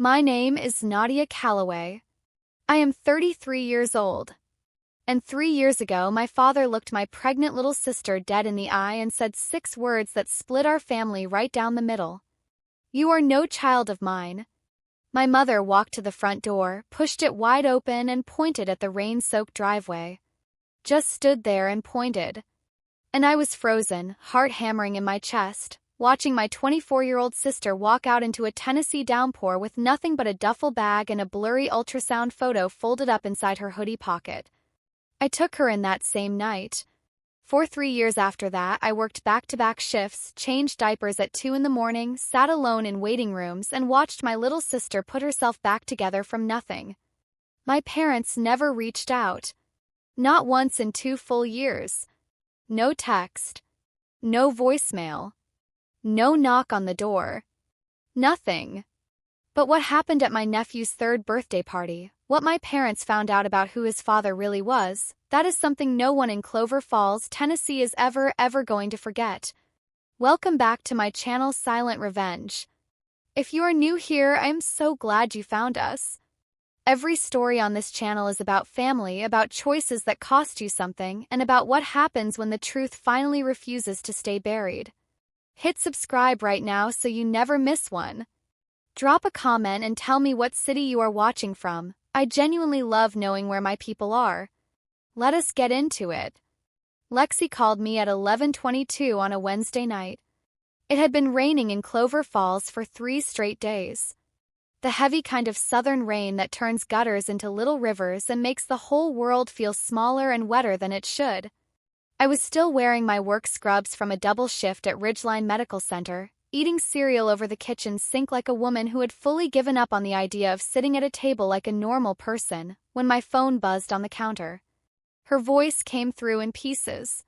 My name is Nadia Calloway. I am 33 years old. And 3 years ago, my father looked my pregnant little sister dead in the eye and said 6 words that split our family right down the middle. You are no child of mine. My mother walked to the front door, pushed it wide open, and pointed at the rain-soaked driveway. Just stood there and pointed. And I was frozen, heart hammering in my chest, watching my 24-year-old sister walk out into a Tennessee downpour with nothing but a duffel bag and a blurry ultrasound photo folded up inside her hoodie pocket. I took her in that same night. For 3 years after that, I worked back-to-back shifts, changed diapers at 2 in the morning, sat alone in waiting rooms, and watched my little sister put herself back together from nothing. My parents never reached out. Not once in 2 full years. No text. No voicemail. No knock on the door. Nothing. But what happened at my nephew's 3rd birthday party, what my parents found out about who his father really was, that is something no one in Clover Falls, Tennessee is ever going to forget. Welcome back to my channel Silent Revenge. If you are new here, I am so glad you found us. Every story on this channel is about family, about choices that cost you something, and about what happens when the truth finally refuses to stay buried. Hit subscribe right now so you never miss one. Drop a comment and tell me what city you are watching from. I genuinely love knowing where my people are. Let us get into it. Lexi called me at 11:22 on a Wednesday night. It had been raining in Clover Falls for 3 straight days. The heavy kind of southern rain that turns gutters into little rivers and makes the whole world feel smaller and wetter than it should. I was still wearing my work scrubs from a double shift at Ridgeline Medical Center, eating cereal over the kitchen sink like a woman who had fully given up on the idea of sitting at a table like a normal person, when my phone buzzed on the counter. Her voice came through in pieces,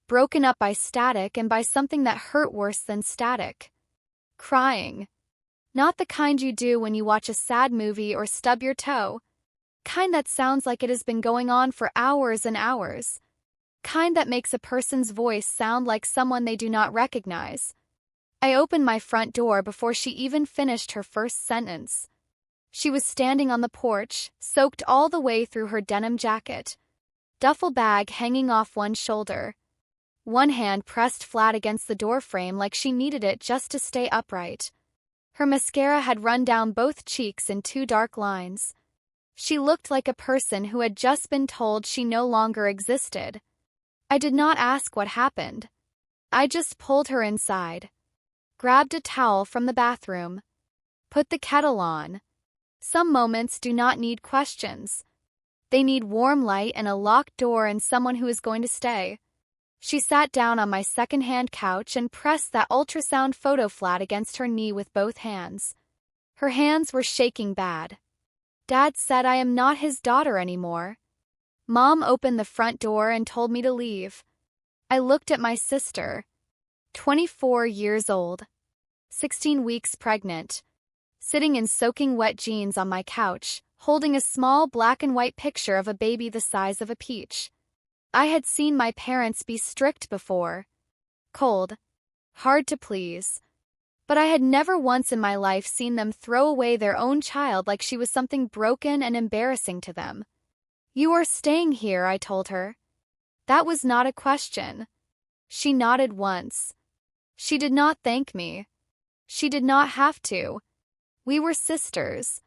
broken up by static and by something that hurt worse than static. Crying. Not the kind you do when you watch a sad movie or stub your toe. Kind that sounds like it has been going on for hours and hours. Kind that makes a person's voice sound like someone they do not recognize. I opened my front door before she even finished her first sentence. She was standing on the porch, soaked all the way through her denim jacket. Duffel bag hanging off one shoulder. One hand pressed flat against the doorframe like she needed it just to stay upright. Her mascara had run down both cheeks in 2 dark lines. She looked like a person who had just been told she no longer existed. I did not ask what happened. I just pulled her inside. Grabbed a towel from the bathroom. Put the kettle on. Some moments do not need questions. They need warm light and a locked door and someone who is going to stay. She sat down on my second-hand couch and pressed that ultrasound photo flat against her knee with both hands. Her hands were shaking bad. Dad said I am not his daughter anymore. Mom opened the front door and told me to leave. I looked at my sister. 24 years old. 16 weeks pregnant. Sitting in soaking wet jeans on my couch, holding a small black and white picture of a baby the size of a peach. I had seen my parents be strict before. Cold. Hard to please. But I had never once in my life seen them throw away their own child like she was something broken and embarrassing to them. You are staying here, I told her. That was not a question. She nodded once. She did not thank me. She did not have to. We were sisters.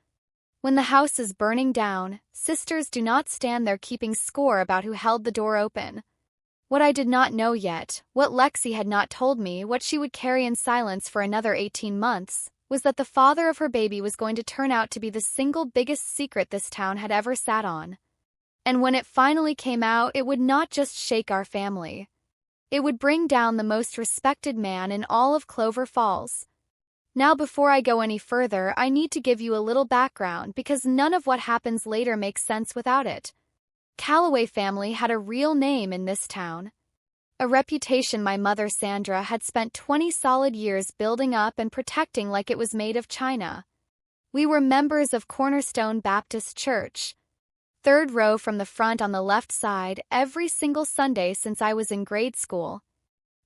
When the house is burning down, sisters do not stand there keeping score about who held the door open. What I did not know yet, what Lexi had not told me, what she would carry in silence for another 18 months, was that the father of her baby was going to turn out to be the single biggest secret this town had ever sat on. And when it finally came out, it would not just shake our family. It would bring down the most respected man in all of Clover Falls. Now, before I go any further, I need to give you a little background because none of what happens later makes sense without it. Calloway family had a real name in this town. A reputation my mother Sandra had spent 20 solid years building up and protecting like it was made of china. We were members of Cornerstone Baptist Church. 3rd row from the front on the left side every single Sunday since I was in grade school.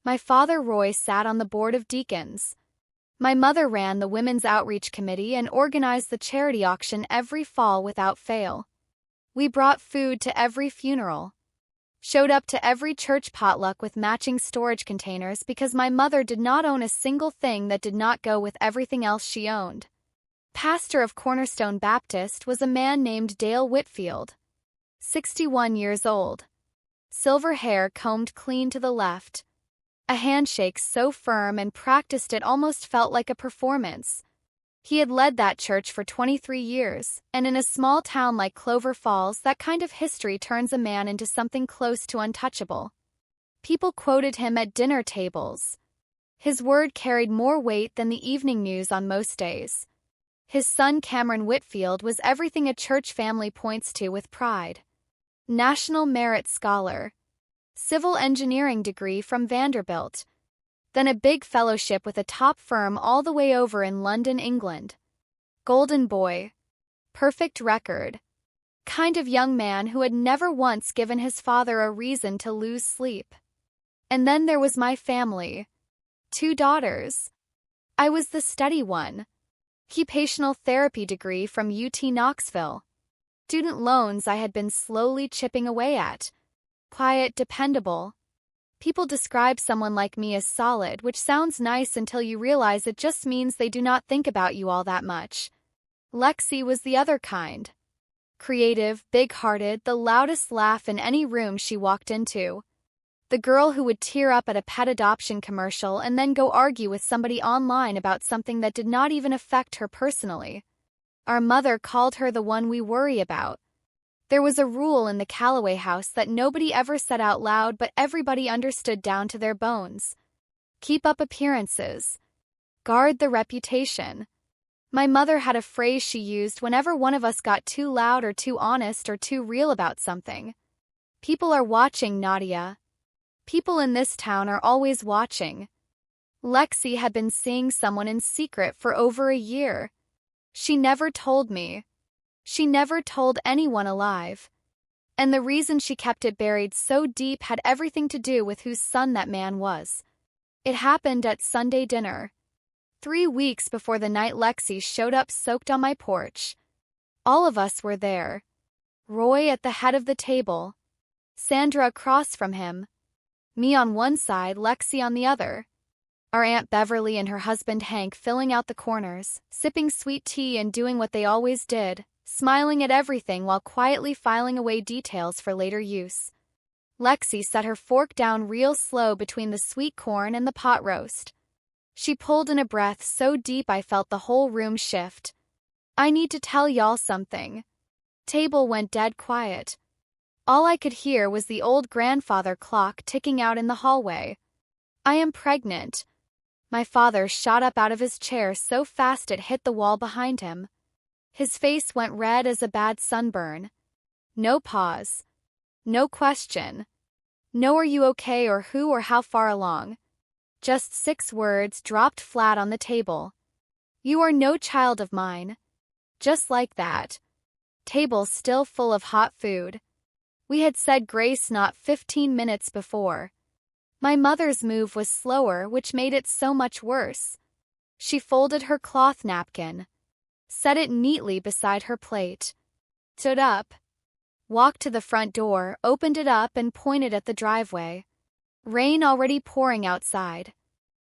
My father Roy sat on the board of deacons. My mother ran the Women's Outreach Committee and organized the charity auction every fall without fail. We brought food to every funeral. Showed up to every church potluck with matching storage containers because my mother did not own a single thing that did not go with everything else she owned. Pastor of Cornerstone Baptist was a man named Dale Whitfield, 61 years old. Silver hair combed clean to the left. A handshake so firm and practiced it almost felt like a performance. He had led that church for 23 years, and in a small town like Clover Falls, that kind of history turns a man into something close to untouchable. People quoted him at dinner tables. His word carried more weight than the evening news on most days. His son Cameron Whitfield was everything a church family points to with pride. National Merit Scholar. Civil engineering degree from Vanderbilt. Then a big fellowship with a top firm all the way over in London, England. Golden boy. Perfect record. Kind of young man who had never once given his father a reason to lose sleep. And then there was my family. 2 daughters. I was the steady one. Occupational therapy degree from UT Knoxville. Student loans I had been slowly chipping away at. Quiet, dependable. People describe someone like me as solid, which sounds nice until you realize it just means they do not think about you all that much. Lexi was the other kind. Creative, big-hearted, the loudest laugh in any room she walked into. The girl who would tear up at a pet adoption commercial and then go argue with somebody online about something that did not even affect her personally. Our mother called her the one we worry about. There was a rule in the Calloway house that nobody ever said out loud, but everybody understood down to their bones. Keep up appearances. Guard the reputation. My mother had a phrase she used whenever one of us got too loud or too honest or too real about something. People are watching, Nadia. People in this town are always watching. Lexi had been seeing someone in secret for over a year. She never told me. She never told anyone alive. And the reason she kept it buried so deep had everything to do with whose son that man was. It happened at Sunday dinner. 3 weeks before the night Lexi showed up soaked on my porch. All of us were there. Roy at the head of the table. Sandra across from him. Me on one side, Lexi on the other. Our Aunt Beverly and her husband Hank filling out the corners, sipping sweet tea and doing what they always did, smiling at everything while quietly filing away details for later use. Lexi set her fork down real slow between the sweet corn and the pot roast. She pulled in a breath so deep I felt the whole room shift. I need to tell y'all something. Table went dead quiet. All I could hear was the old grandfather clock ticking out in the hallway. I am pregnant. My father shot up out of his chair so fast it hit the wall behind him. His face went red as a bad sunburn. No pause. No question. No are you okay or who or how far along. Just 6 words dropped flat on the table. You are no child of mine. Just like that. Table still full of hot food. We had said grace not 15 minutes before. My mother's move was slower, which made it so much worse. She folded her cloth napkin, set it neatly beside her plate, stood up, walked to the front door, opened it up and pointed at the driveway. Rain already pouring outside.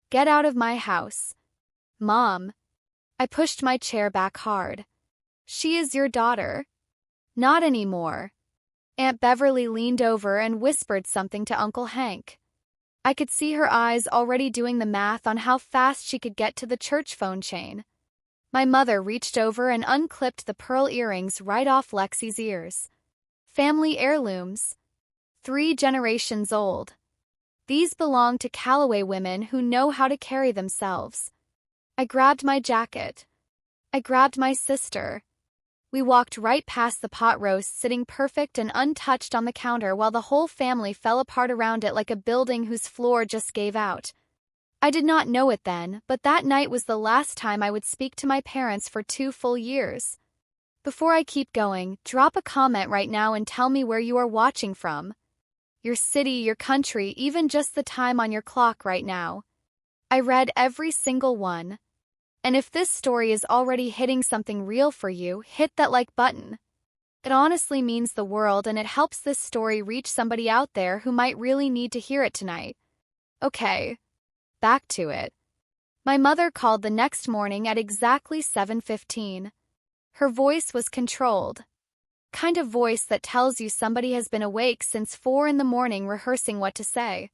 Get out of my house. Mom. I pushed my chair back hard. She is your daughter. Not anymore. Aunt Beverly leaned over and whispered something to Uncle Hank. I could see her eyes already doing the math on how fast she could get to the church phone chain. My mother reached over and unclipped the pearl earrings right off Lexi's ears. Family heirlooms. 3 generations old. These belong to Calloway women who know how to carry themselves. I grabbed my jacket. I grabbed my sister. We walked right past the pot roast sitting perfect and untouched on the counter while the whole family fell apart around it like a building whose floor just gave out. I did not know it then, but that night was the last time I would speak to my parents for 2 full years. Before I keep going, drop a comment right now and tell me where you are watching from. Your city, your country, even just the time on your clock right now. I read every single one. And if this story is already hitting something real for you, hit that like button. It honestly means the world, and it helps this story reach somebody out there who might really need to hear it tonight. Okay, back to it. My mother called the next morning at exactly 7:15. Her voice was controlled. Kind of voice that tells you somebody has been awake since 4 in the morning rehearsing what to say.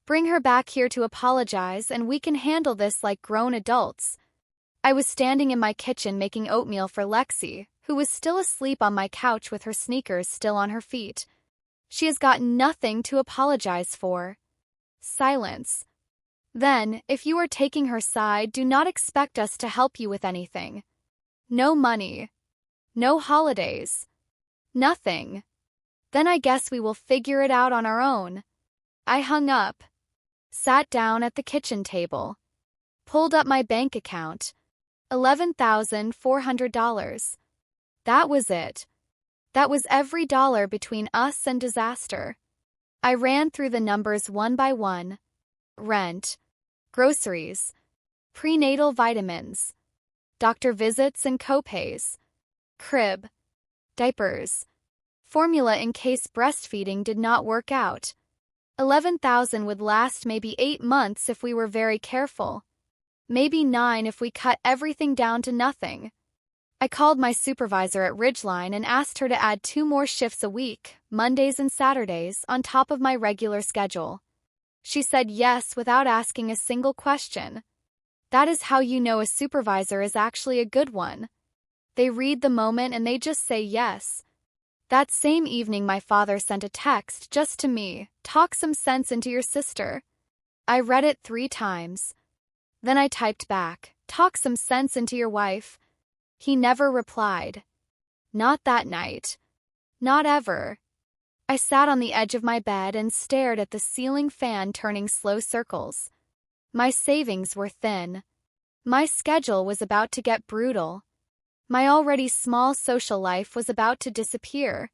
Bring her back here to apologize and we can handle this like grown adults. I was standing in my kitchen making oatmeal for Lexi, who was still asleep on my couch with her sneakers still on her feet. She has got nothing to apologize for. Silence. Then, if you are taking her side, do not expect us to help you with anything. No money. No holidays. Nothing. Then I guess we will figure it out on our own. I hung up. Sat down at the kitchen table. Pulled up my bank account. $11,400. That was it. That was every dollar between us and disaster. I ran through the numbers one by one. Rent. Groceries. Prenatal vitamins. Doctor visits and copays. Crib. Diapers. Formula in case breastfeeding did not work out. 11,000 would last maybe 8 months if we were very careful. Maybe 9 if we cut everything down to nothing. I called my supervisor at Ridgeline and asked her to add 2 more shifts a week, Mondays and Saturdays, on top of my regular schedule. She said yes without asking a single question. That is how you know a supervisor is actually a good one. They read the moment and they just say yes. That same evening my father sent a text just to me, "Talk some sense into your sister." I read it 3 times. Then I typed back, "Talk some sense into your wife." He never replied. Not that night. Not ever. I sat on the edge of my bed and stared at the ceiling fan turning slow circles. My savings were thin. My schedule was about to get brutal. My already small social life was about to disappear.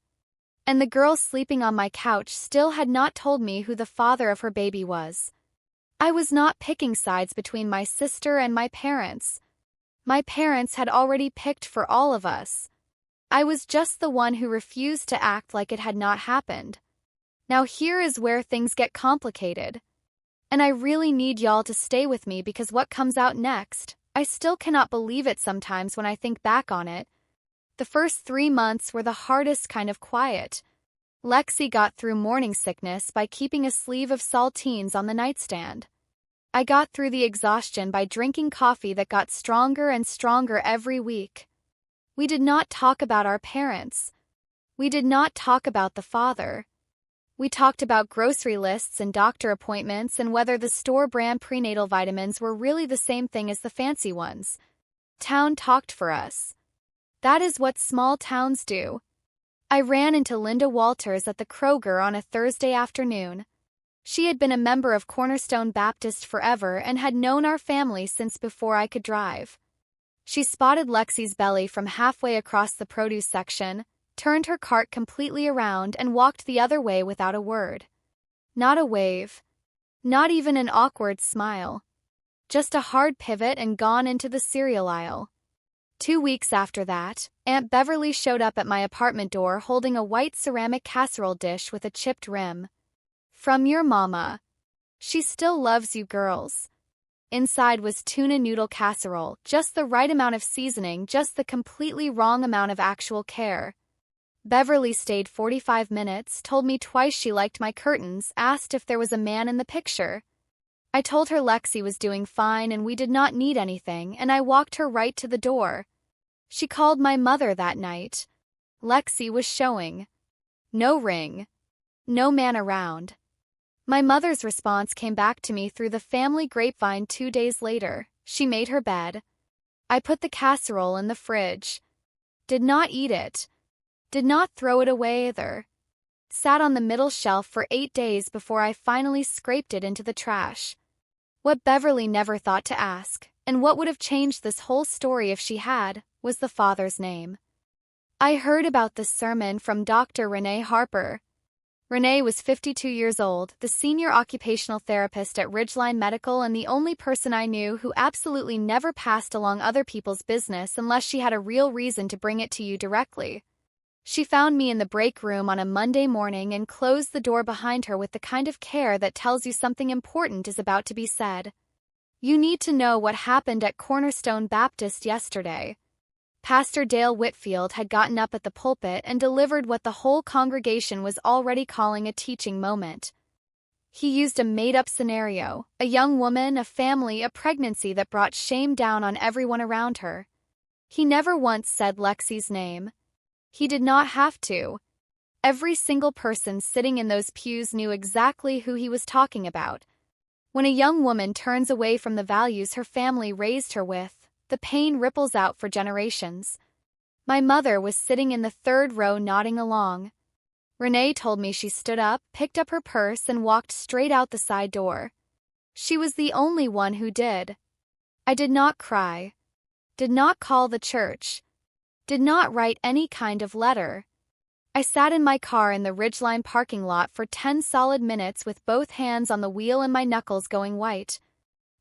And the girl sleeping on my couch still had not told me who the father of her baby was. I was not picking sides between my sister and my parents. My parents had already picked for all of us. I was just the one who refused to act like it had not happened. Now here is where things get complicated. And I really need y'all to stay with me because what comes out next, I still cannot believe it sometimes when I think back on it. The first 3 months were the hardest kind of quiet. Lexi got through morning sickness by keeping a sleeve of saltines on the nightstand. I got through the exhaustion by drinking coffee that got stronger and stronger every week. We did not talk about our parents. We did not talk about the father. We talked about grocery lists and doctor appointments and whether the store-brand prenatal vitamins were really the same thing as the fancy ones. Town talked for us. That is what small towns do. I ran into Linda Walters at the Kroger on a Thursday afternoon. She had been a member of Cornerstone Baptist forever and had known our family since before I could drive. She spotted Lexi's belly from halfway across the produce section, turned her cart completely around and walked the other way without a word. Not a wave. Not even an awkward smile. Just a hard pivot and gone into the cereal aisle. 2 weeks after that, Aunt Beverly showed up at my apartment door holding a white ceramic casserole dish with a chipped rim. "From your mama. She still loves you girls." Inside was tuna noodle casserole, just the right amount of seasoning, just the completely wrong amount of actual care. Beverly stayed 45 minutes, told me twice she liked my curtains, asked if there was a man in the picture. I told her Lexi was doing fine and we did not need anything, and I walked her right to the door. She called my mother that night. Lexi was showing. No ring. No man around. My mother's response came back to me through the family grapevine 2 days later. She made her bed. I put the casserole in the fridge. Did not eat it. Did not throw it away either. Sat on the middle shelf for 8 days before I finally scraped it into the trash. What Beverly never thought to ask, and what would have changed this whole story if she had, was the father's name. I heard about the sermon from Dr. Renee Harper. Renee was 52 years old, the senior occupational therapist at Ridgeline Medical and the only person I knew who absolutely never passed along other people's business unless she had a real reason to bring it to you directly. She found me in the break room on a Monday morning and closed the door behind her with the kind of care that tells you something important is about to be said. You need to know what happened at Cornerstone Baptist yesterday. Pastor Dale Whitfield had gotten up at the pulpit and delivered what the whole congregation was already calling a teaching moment. He used a made-up scenario, a young woman, a family, a pregnancy that brought shame down on everyone around her. He never once said Lexi's name. He did not have to. Every single person sitting in those pews knew exactly who he was talking about. When a young woman turns away from the values her family raised her with, the pain ripples out for generations. My mother was sitting in the third row nodding along. Renee told me she stood up, picked up her purse, and walked straight out the side door. She was the only one who did. I did not cry. Did not call the church. Did not write any kind of letter. I sat in my car in the Ridgeline parking lot for 10 solid minutes with both hands on the wheel and my knuckles going white.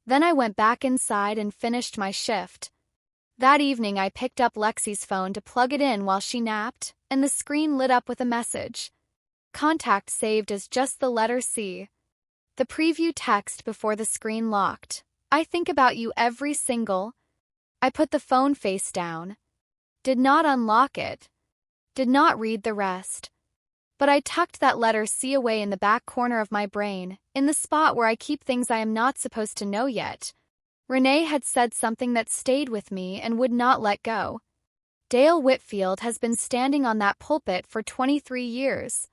Then I went back inside and finished my shift. That evening I picked up Lexi's phone to plug it in while she napped, and the screen lit up with a message. Contact saved as just the letter C. The preview text before the screen locked. I think about you every single. I put the phone face down. Did not unlock it. Did not read the rest. But I tucked that letter C away in the back corner of my brain, in the spot where I keep things I am not supposed to know yet. Renee had said something that stayed with me and would not let go. Dale Whitfield has been standing on that pulpit for 23 years.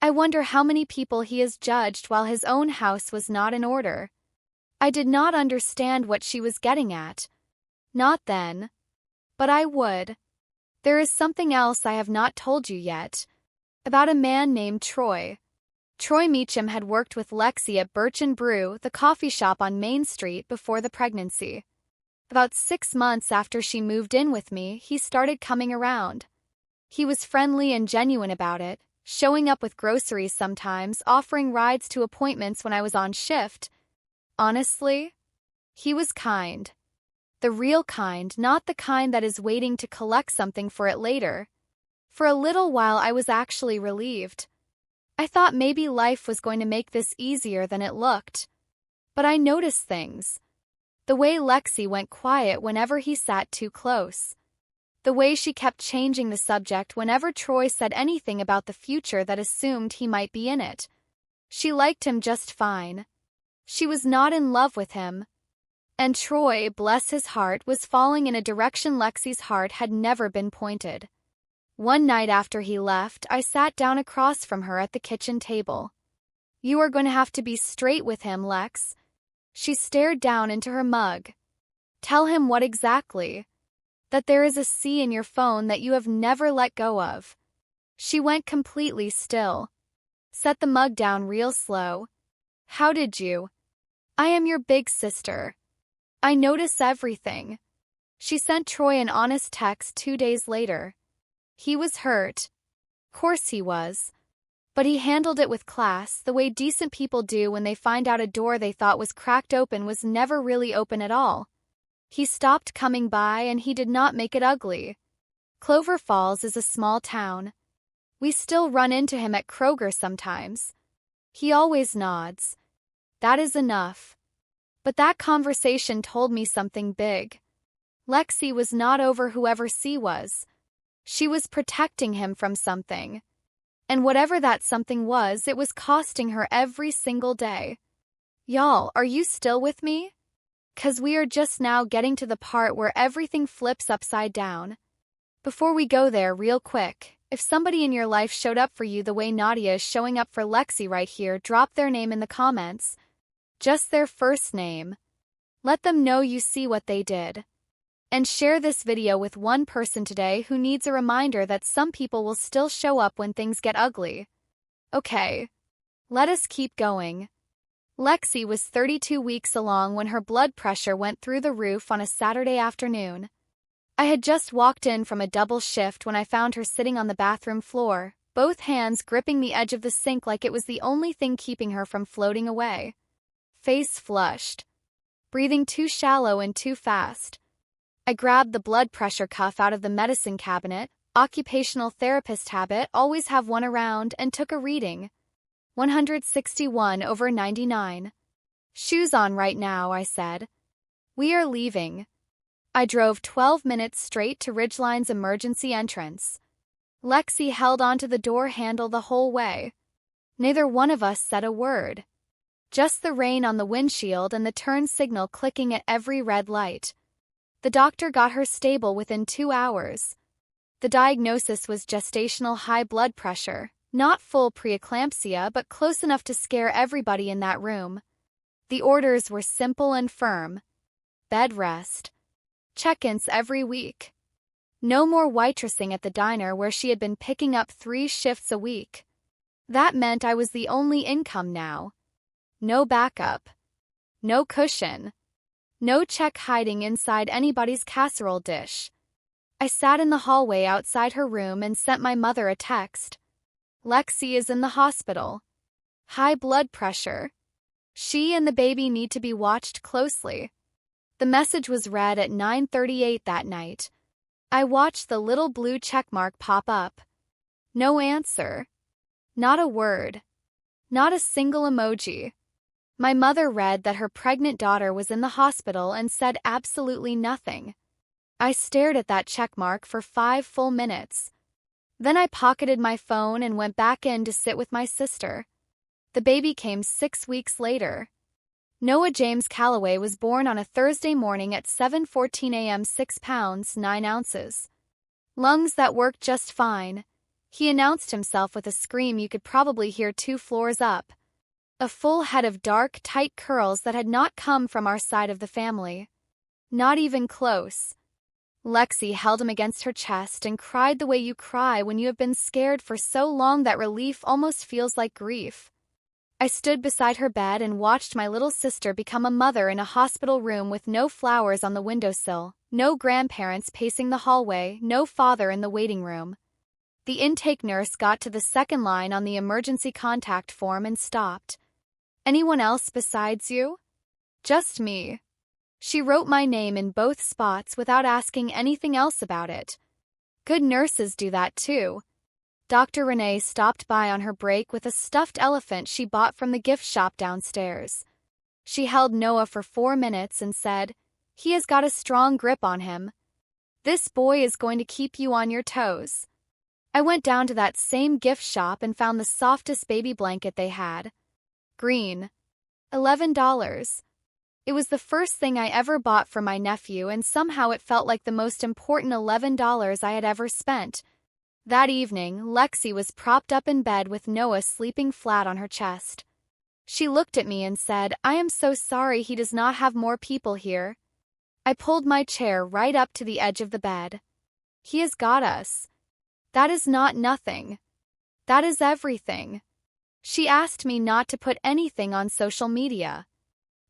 I wonder how many people he has judged while his own house was not in order. I did not understand what she was getting at. Not then. But I would. There is something else I have not told you yet. About a man named Troy. Troy Meacham had worked with Lexi at Birch and Brew, the coffee shop on Main Street, before the pregnancy. About 6 months after she moved in with me, he started coming around. He was friendly and genuine about it, showing up with groceries sometimes, offering rides to appointments when I was on shift. Honestly, he was kind. The real kind, not the kind that is waiting to collect something for it later. For a little while I was actually relieved. I thought maybe life was going to make this easier than it looked. But I noticed things. The way Lexi went quiet whenever he sat too close. The way she kept changing the subject whenever Troy said anything about the future that assumed he might be in it. She liked him just fine. She was not in love with him. And Troy, bless his heart, was falling in a direction Lexi's heart had never been pointed. One night after he left, I sat down across from her at the kitchen table. "You are going to have to be straight with him, Lex." She stared down into her mug. "Tell him what exactly? That there is a C in your phone that you have never let go of." She went completely still. Set the mug down real slow. "How did you? I am your big sister. I notice everything." She sent Troy an honest text 2 days later. He was hurt. Course he was. But he handled it with class, the way decent people do when they find out a door they thought was cracked open was never really open at all. He stopped coming by and he did not make it ugly. Clover Falls is a small town. We still run into him at Kroger sometimes. He always nods. That is enough. But that conversation told me something big. Lexi was not over whoever C was. She was protecting him from something. And whatever that something was, it was costing her every single day. Y'all, are you still with me? 'Cause we are just now getting to the part where everything flips upside down. Before we go there, real quick, if somebody in your life showed up for you the way Nadia is showing up for Lexi right here, drop their name in the comments. Just their first name. Let them know you see what they did. And share this video with one person today who needs a reminder that some people will still show up when things get ugly. Okay. Let us keep going. Lexi was 32 weeks along when her blood pressure went through the roof on a Saturday afternoon. I had just walked in from a double shift when I found her sitting on the bathroom floor, both hands gripping the edge of the sink like it was the only thing keeping her from floating away. Face flushed. Breathing too shallow and too fast. I grabbed the blood pressure cuff out of the medicine cabinet, occupational therapist habit, always have one around, and took a reading. 161/99. Shoes on right now, I said. We are leaving. I drove 12 minutes straight to Ridgeline's emergency entrance. Lexi held onto the door handle the whole way. Neither one of us said a word. Just the rain on the windshield and the turn signal clicking at every red light. The doctor got her stable within 2 hours. The diagnosis was gestational high blood pressure, not full preeclampsia but close enough to scare everybody in that room. The orders were simple and firm. Bed rest. Check-ins every week. No more waitressing at the diner where she had been picking up 3 shifts a week. That meant I was the only income now. No backup. No cushion. No check hiding inside anybody's casserole dish. I sat in the hallway outside her room and sent my mother a text. Lexi is in the hospital. High blood pressure. She and the baby need to be watched closely. The message was read at 9:38 that night. I watched the little blue checkmark pop up. No answer. Not a word. Not a single emoji. My mother read that her pregnant daughter was in the hospital and said absolutely nothing. I stared at that checkmark for 5 full minutes. Then I pocketed my phone and went back in to sit with my sister. The baby came 6 weeks later. Noah James Calloway was born on a Thursday morning at 7:14 a.m. 6 pounds 9 ounces. Lungs that worked just fine. He announced himself with a scream you could probably hear 2 floors up. A full head of dark, tight curls that had not come from our side of the family. Not even close. Lexi held him against her chest and cried the way you cry when you have been scared for so long that relief almost feels like grief. I stood beside her bed and watched my little sister become a mother in a hospital room with no flowers on the windowsill, no grandparents pacing the hallway, no father in the waiting room. The intake nurse got to the second line on the emergency contact form and stopped. Anyone else besides you? Just me. She wrote my name in both spots without asking anything else about it. Good nurses do that too. Dr. Renee stopped by on her break with a stuffed elephant she bought from the gift shop downstairs. She held Noah for 4 minutes and said, "He has got a strong grip on him. This boy is going to keep you on your toes." I went down to that same gift shop and found the softest baby blanket they had. Green. $11. It was the first thing I ever bought for my nephew, and somehow it felt like the most important $11 I had ever spent. That evening, Lexi was propped up in bed with Noah sleeping flat on her chest. She looked at me and said, "I am so sorry he does not have more people here." I pulled my chair right up to the edge of the bed. "He has got us. That is not nothing. That is everything." She asked me not to put anything on social media.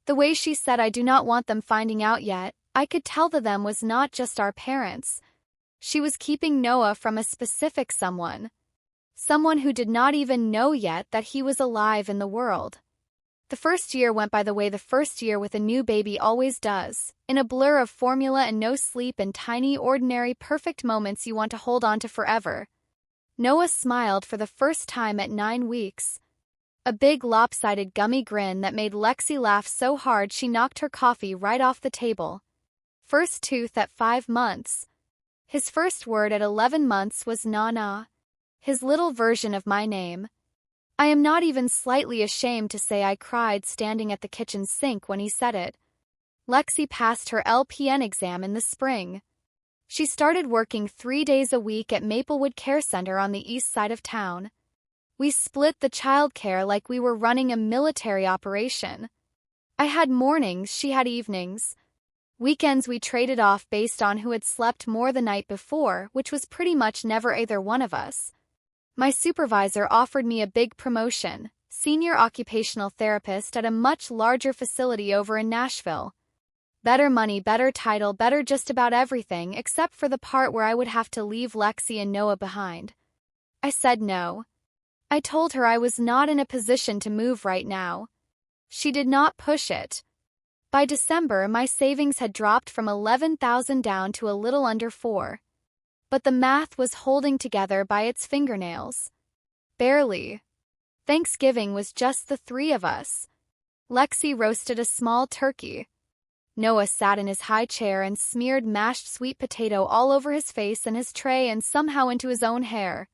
The way she said I do not want them finding out yet, I could tell that them was not just our parents. She was keeping Noah from a specific someone. Someone who did not even know yet that he was alive in the world. The first year went by the way the first year with a new baby always does, in a blur of formula and no sleep and tiny, ordinary, perfect moments you want to hold on to forever. Noah smiled for the first time at 9 weeks. A big lopsided gummy grin that made Lexi laugh so hard she knocked her coffee right off the table. First tooth at 5 months. His first word at 11 months was na-na, his little version of my name. I am not even slightly ashamed to say I cried standing at the kitchen sink when he said it. Lexi passed her LPN exam in the spring. She started working 3 days a week at Maplewood Care Center on the east side of town. We split the childcare like we were running a military operation. I had mornings, she had evenings. Weekends we traded off based on who had slept more the night before, which was pretty much never either one of us. My supervisor offered me a big promotion, senior occupational therapist at a much larger facility over in Nashville. Better money, better title, better just about everything except for the part where I would have to leave Lexi and Noah behind. I said no. I told her I was not in a position to move right now. She did not push it. By December, my savings had dropped from 11,000 down to a little under 4. But the math was holding together by its fingernails. Barely. Thanksgiving was just the 3 of us. Lexi roasted a small turkey. Noah sat in his high chair and smeared mashed sweet potato all over his face and his tray and somehow into his own hair.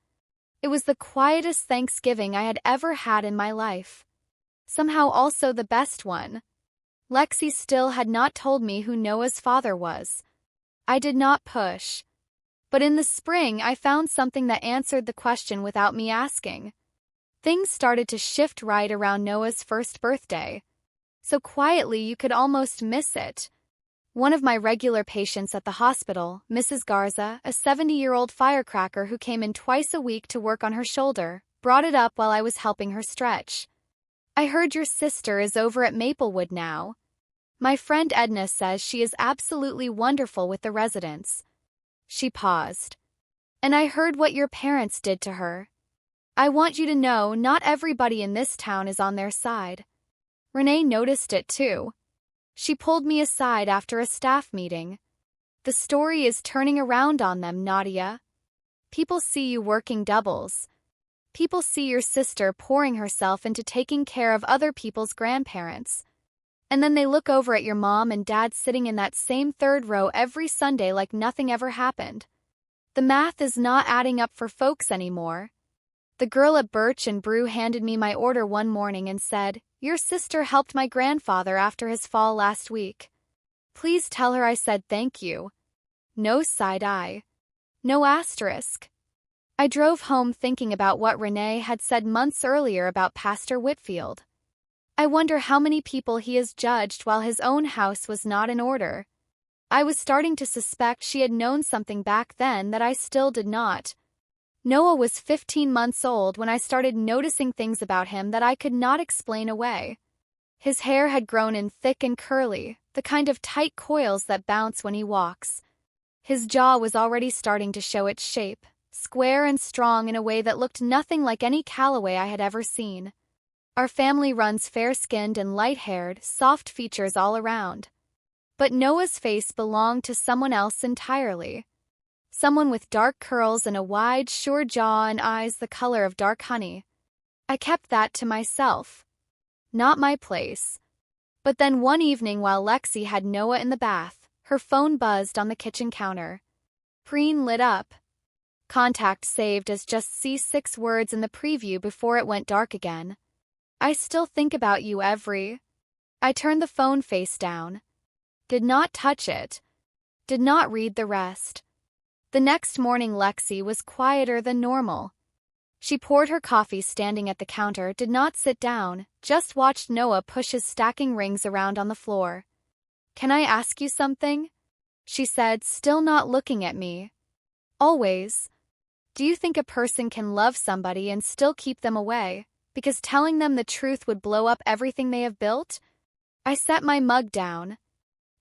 It was the quietest Thanksgiving I had ever had in my life. Somehow also the best one. Lexi still had not told me who Noah's father was. I did not push. But in the spring, I found something that answered the question without me asking. Things started to shift right around Noah's first birthday. So quietly you could almost miss it. One of my regular patients at the hospital, Mrs. Garza, a 70-year-old firecracker who came in twice a week to work on her shoulder, brought it up while I was helping her stretch. I heard your sister is over at Maplewood now. My friend Edna says she is absolutely wonderful with the residents. She paused. And I heard what your parents did to her. I want you to know not everybody in this town is on their side. Renee noticed it too. She pulled me aside after a staff meeting. The story is turning around on them, Nadia. People see you working doubles. People see your sister pouring herself into taking care of other people's grandparents. And then they look over at your mom and dad sitting in that same 3rd row every Sunday like nothing ever happened. The math is not adding up for folks anymore. The girl at Birch and Brew handed me my order one morning and said, "Your sister helped my grandfather after his fall last week. Please tell her I said thank you." No side eye. No asterisk. I drove home thinking about what Renee had said months earlier about Pastor Whitfield. I wonder how many people he has judged while his own house was not in order. I was starting to suspect she had known something back then that I still did not. Noah was 15 months old when I started noticing things about him that I could not explain away. His hair had grown in thick and curly, the kind of tight coils that bounce when he walks. His jaw was already starting to show its shape, square and strong in a way that looked nothing like any Callaway I had ever seen. Our family runs fair-skinned and light-haired, soft features all around. But Noah's face belonged to someone else entirely. Someone with dark curls and a wide, sure jaw and eyes the color of dark honey. I kept that to myself. Not my place. But then one evening while Lexi had Noah in the bath, her phone buzzed on the kitchen counter. Preen lit up. Contact saved as just see 6 words in the preview before it went dark again. I still think about you every. I turned the phone face down. Did not touch it. Did not read the rest. The next morning Lexi was quieter than normal. She poured her coffee standing at the counter, did not sit down, just watched Noah push his stacking rings around on the floor. "Can I ask you something?" she said, still not looking at me. "Always. Do you think a person can love somebody and still keep them away, because telling them the truth would blow up everything they have built?" I set my mug down.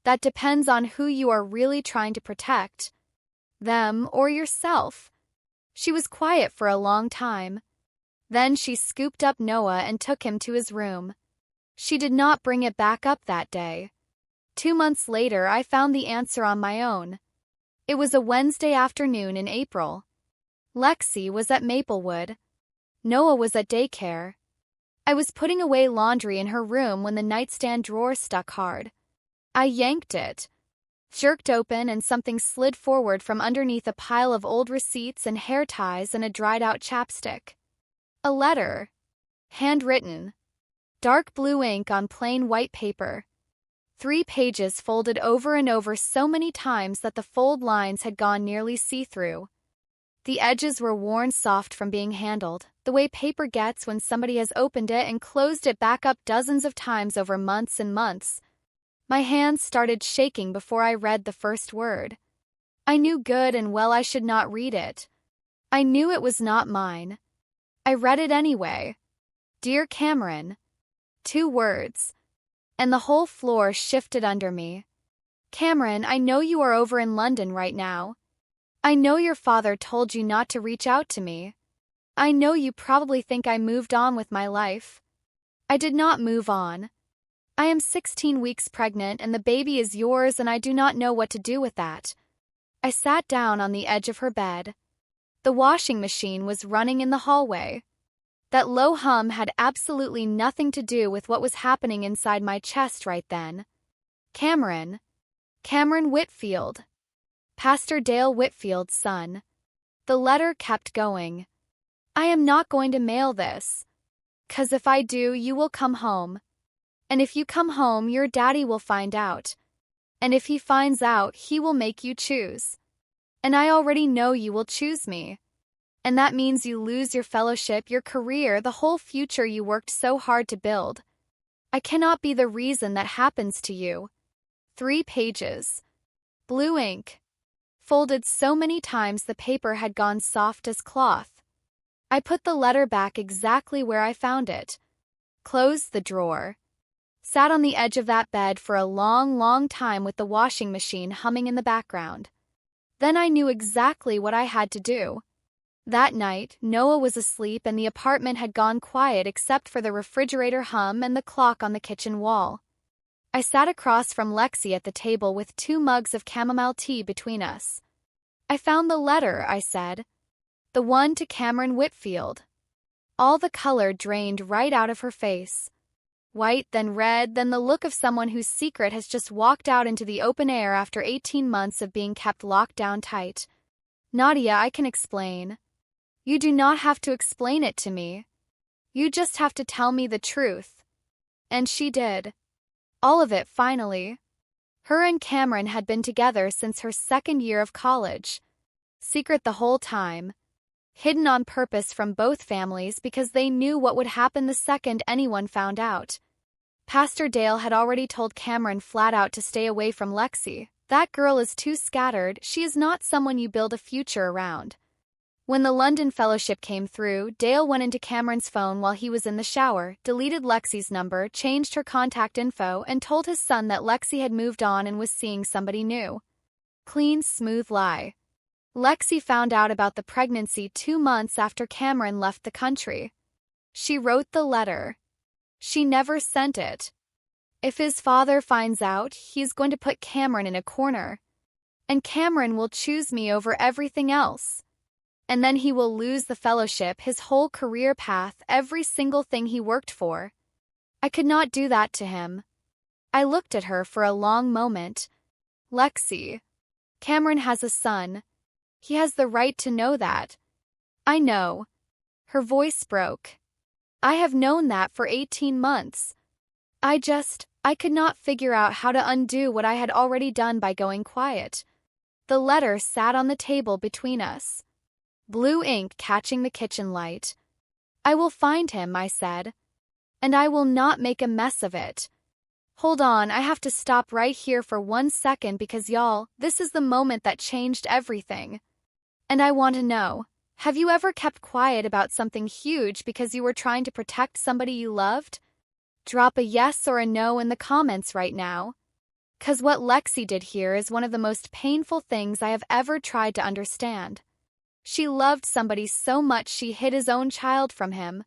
"That depends on who you are really trying to protect. Them or yourself." She was quiet for a long time. Then she scooped up Noah and took him to his room. She did not bring it back up that day. 2 months later, I found the answer on my own. It was a Wednesday afternoon in April. Lexi was at Maplewood. Noah was at daycare. I was putting away laundry in her room when the nightstand drawer stuck hard. I yanked it. Jerked open and something slid forward from underneath a pile of old receipts and hair ties and a dried-out chapstick. A letter. Handwritten. Dark blue ink on plain white paper. 3 pages folded over and over so many times that the fold lines had gone nearly see-through. The edges were worn soft from being handled, the way paper gets when somebody has opened it and closed it back up dozens of times over months and months. My hands started shaking before I read the first word. I knew good and well I should not read it. I knew it was not mine. I read it anyway. "Dear Cameron." 2 words. And the whole floor shifted under me. "Cameron, I know you are over in London right now. I know your father told you not to reach out to me. I know you probably think I moved on with my life. I did not move on. I am 16 weeks pregnant and the baby is yours and I do not know what to do with that. I sat down on the edge of her bed. The washing machine was running in the hallway. That low hum had absolutely nothing to do with what was happening inside my chest right then. Cameron Whitfield. Pastor Dale Whitfield's son. The letter kept going. I am not going to mail this. 'Cause if I do, you will come home. And if you come home, your daddy will find out. And if he finds out, he will make you choose. And I already know you will choose me. And that means you lose your fellowship, your career, the whole future you worked so hard to build. I cannot be the reason that happens to you. 3 pages. Blue ink. Folded so many times the paper had gone soft as cloth. I put the letter back exactly where I found it. Closed the drawer. Sat on the edge of that bed for a long, long time with the washing machine humming in the background. Then I knew exactly what I had to do. That night, Noah was asleep and the apartment had gone quiet except for the refrigerator hum and the clock on the kitchen wall. I sat across from Lexi at the table with 2 mugs of chamomile tea between us. I found the letter, I said. The one to Cameron Whitfield. All the color drained right out of her face. White, then red, then the look of someone whose secret has just walked out into the open air after 18 months of being kept locked down tight. Nadia, I can explain. You do not have to explain it to me. You just have to tell me the truth. And she did. All of it, finally. Her and Cameron had been together since her 2nd year of college. Secret the whole time. Hidden on purpose from both families because they knew what would happen the second anyone found out. Pastor Dale had already told Cameron flat out to stay away from Lexi. That girl is too scattered, she is not someone you build a future around. When the London Fellowship came through, Dale went into Cameron's phone while he was in the shower, deleted Lexi's number, changed her contact info, and told his son that Lexi had moved on and was seeing somebody new. Clean, smooth lie. Lexi found out about the pregnancy 2 months after Cameron left the country. She wrote the letter. She never sent it. If his father finds out, he's going to put Cameron in a corner. And Cameron will choose me over everything else. And then he will lose the fellowship, his whole career path, every single thing he worked for. I could not do that to him. I looked at her for a long moment. Lexi. Cameron has a son. He has the right to know that. I know. Her voice broke. I have known that for 18 months. I could not figure out how to undo what I had already done by going quiet. The letter sat on the table between us. Blue ink catching the kitchen light. I will find him, I said. And I will not make a mess of it. Hold on, I have to stop right here for 1 second because y'all, this is the moment that changed everything. And I want to know, have you ever kept quiet about something huge because you were trying to protect somebody you loved? Drop a yes or a no in the comments right now. 'Cause what Lexi did here is one of the most painful things I have ever tried to understand. She loved somebody so much she hid his own child from him.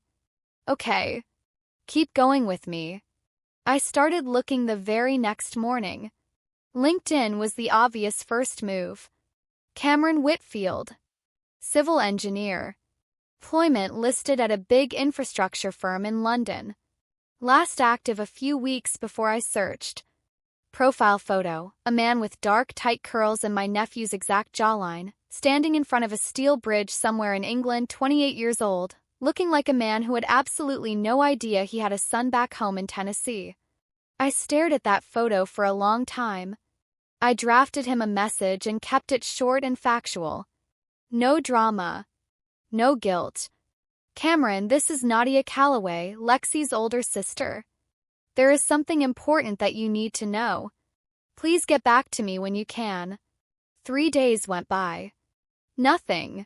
Okay. Keep going with me. I started looking the very next morning. LinkedIn was the obvious first move. Cameron Whitfield. Civil engineer. Employment listed at a big infrastructure firm in London. Last active a few weeks before I searched. Profile photo, a man with dark, tight curls and my nephew's exact jawline, standing in front of a steel bridge somewhere in England, 28 years old, looking like a man who had absolutely no idea he had a son back home in Tennessee. I stared at that photo for a long time. I drafted him a message and kept it short and factual. No drama. No guilt. Cameron, this is Nadia Calloway, Lexi's older sister. There is something important that you need to know. Please get back to me when you can. 3 days went by. Nothing.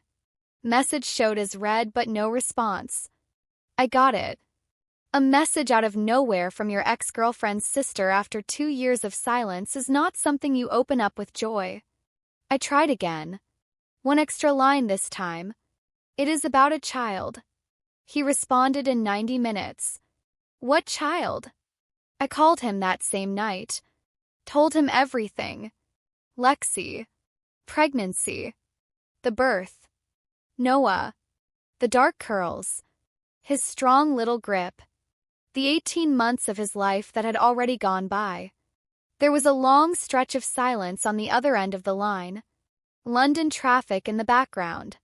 Message showed as read but no response. I got it. A message out of nowhere from your ex-girlfriend's sister after 2 years of silence is not something you open up with joy. I tried again. 1 extra line this time. It is about a child. He responded in 90 minutes. What child? I called him that same night. Told him everything. Lexi. Pregnancy. The birth. Noah. The dark curls. His strong little grip. The 18 months of his life that had already gone by. There was a long stretch of silence on the other end of the line. London traffic in the background.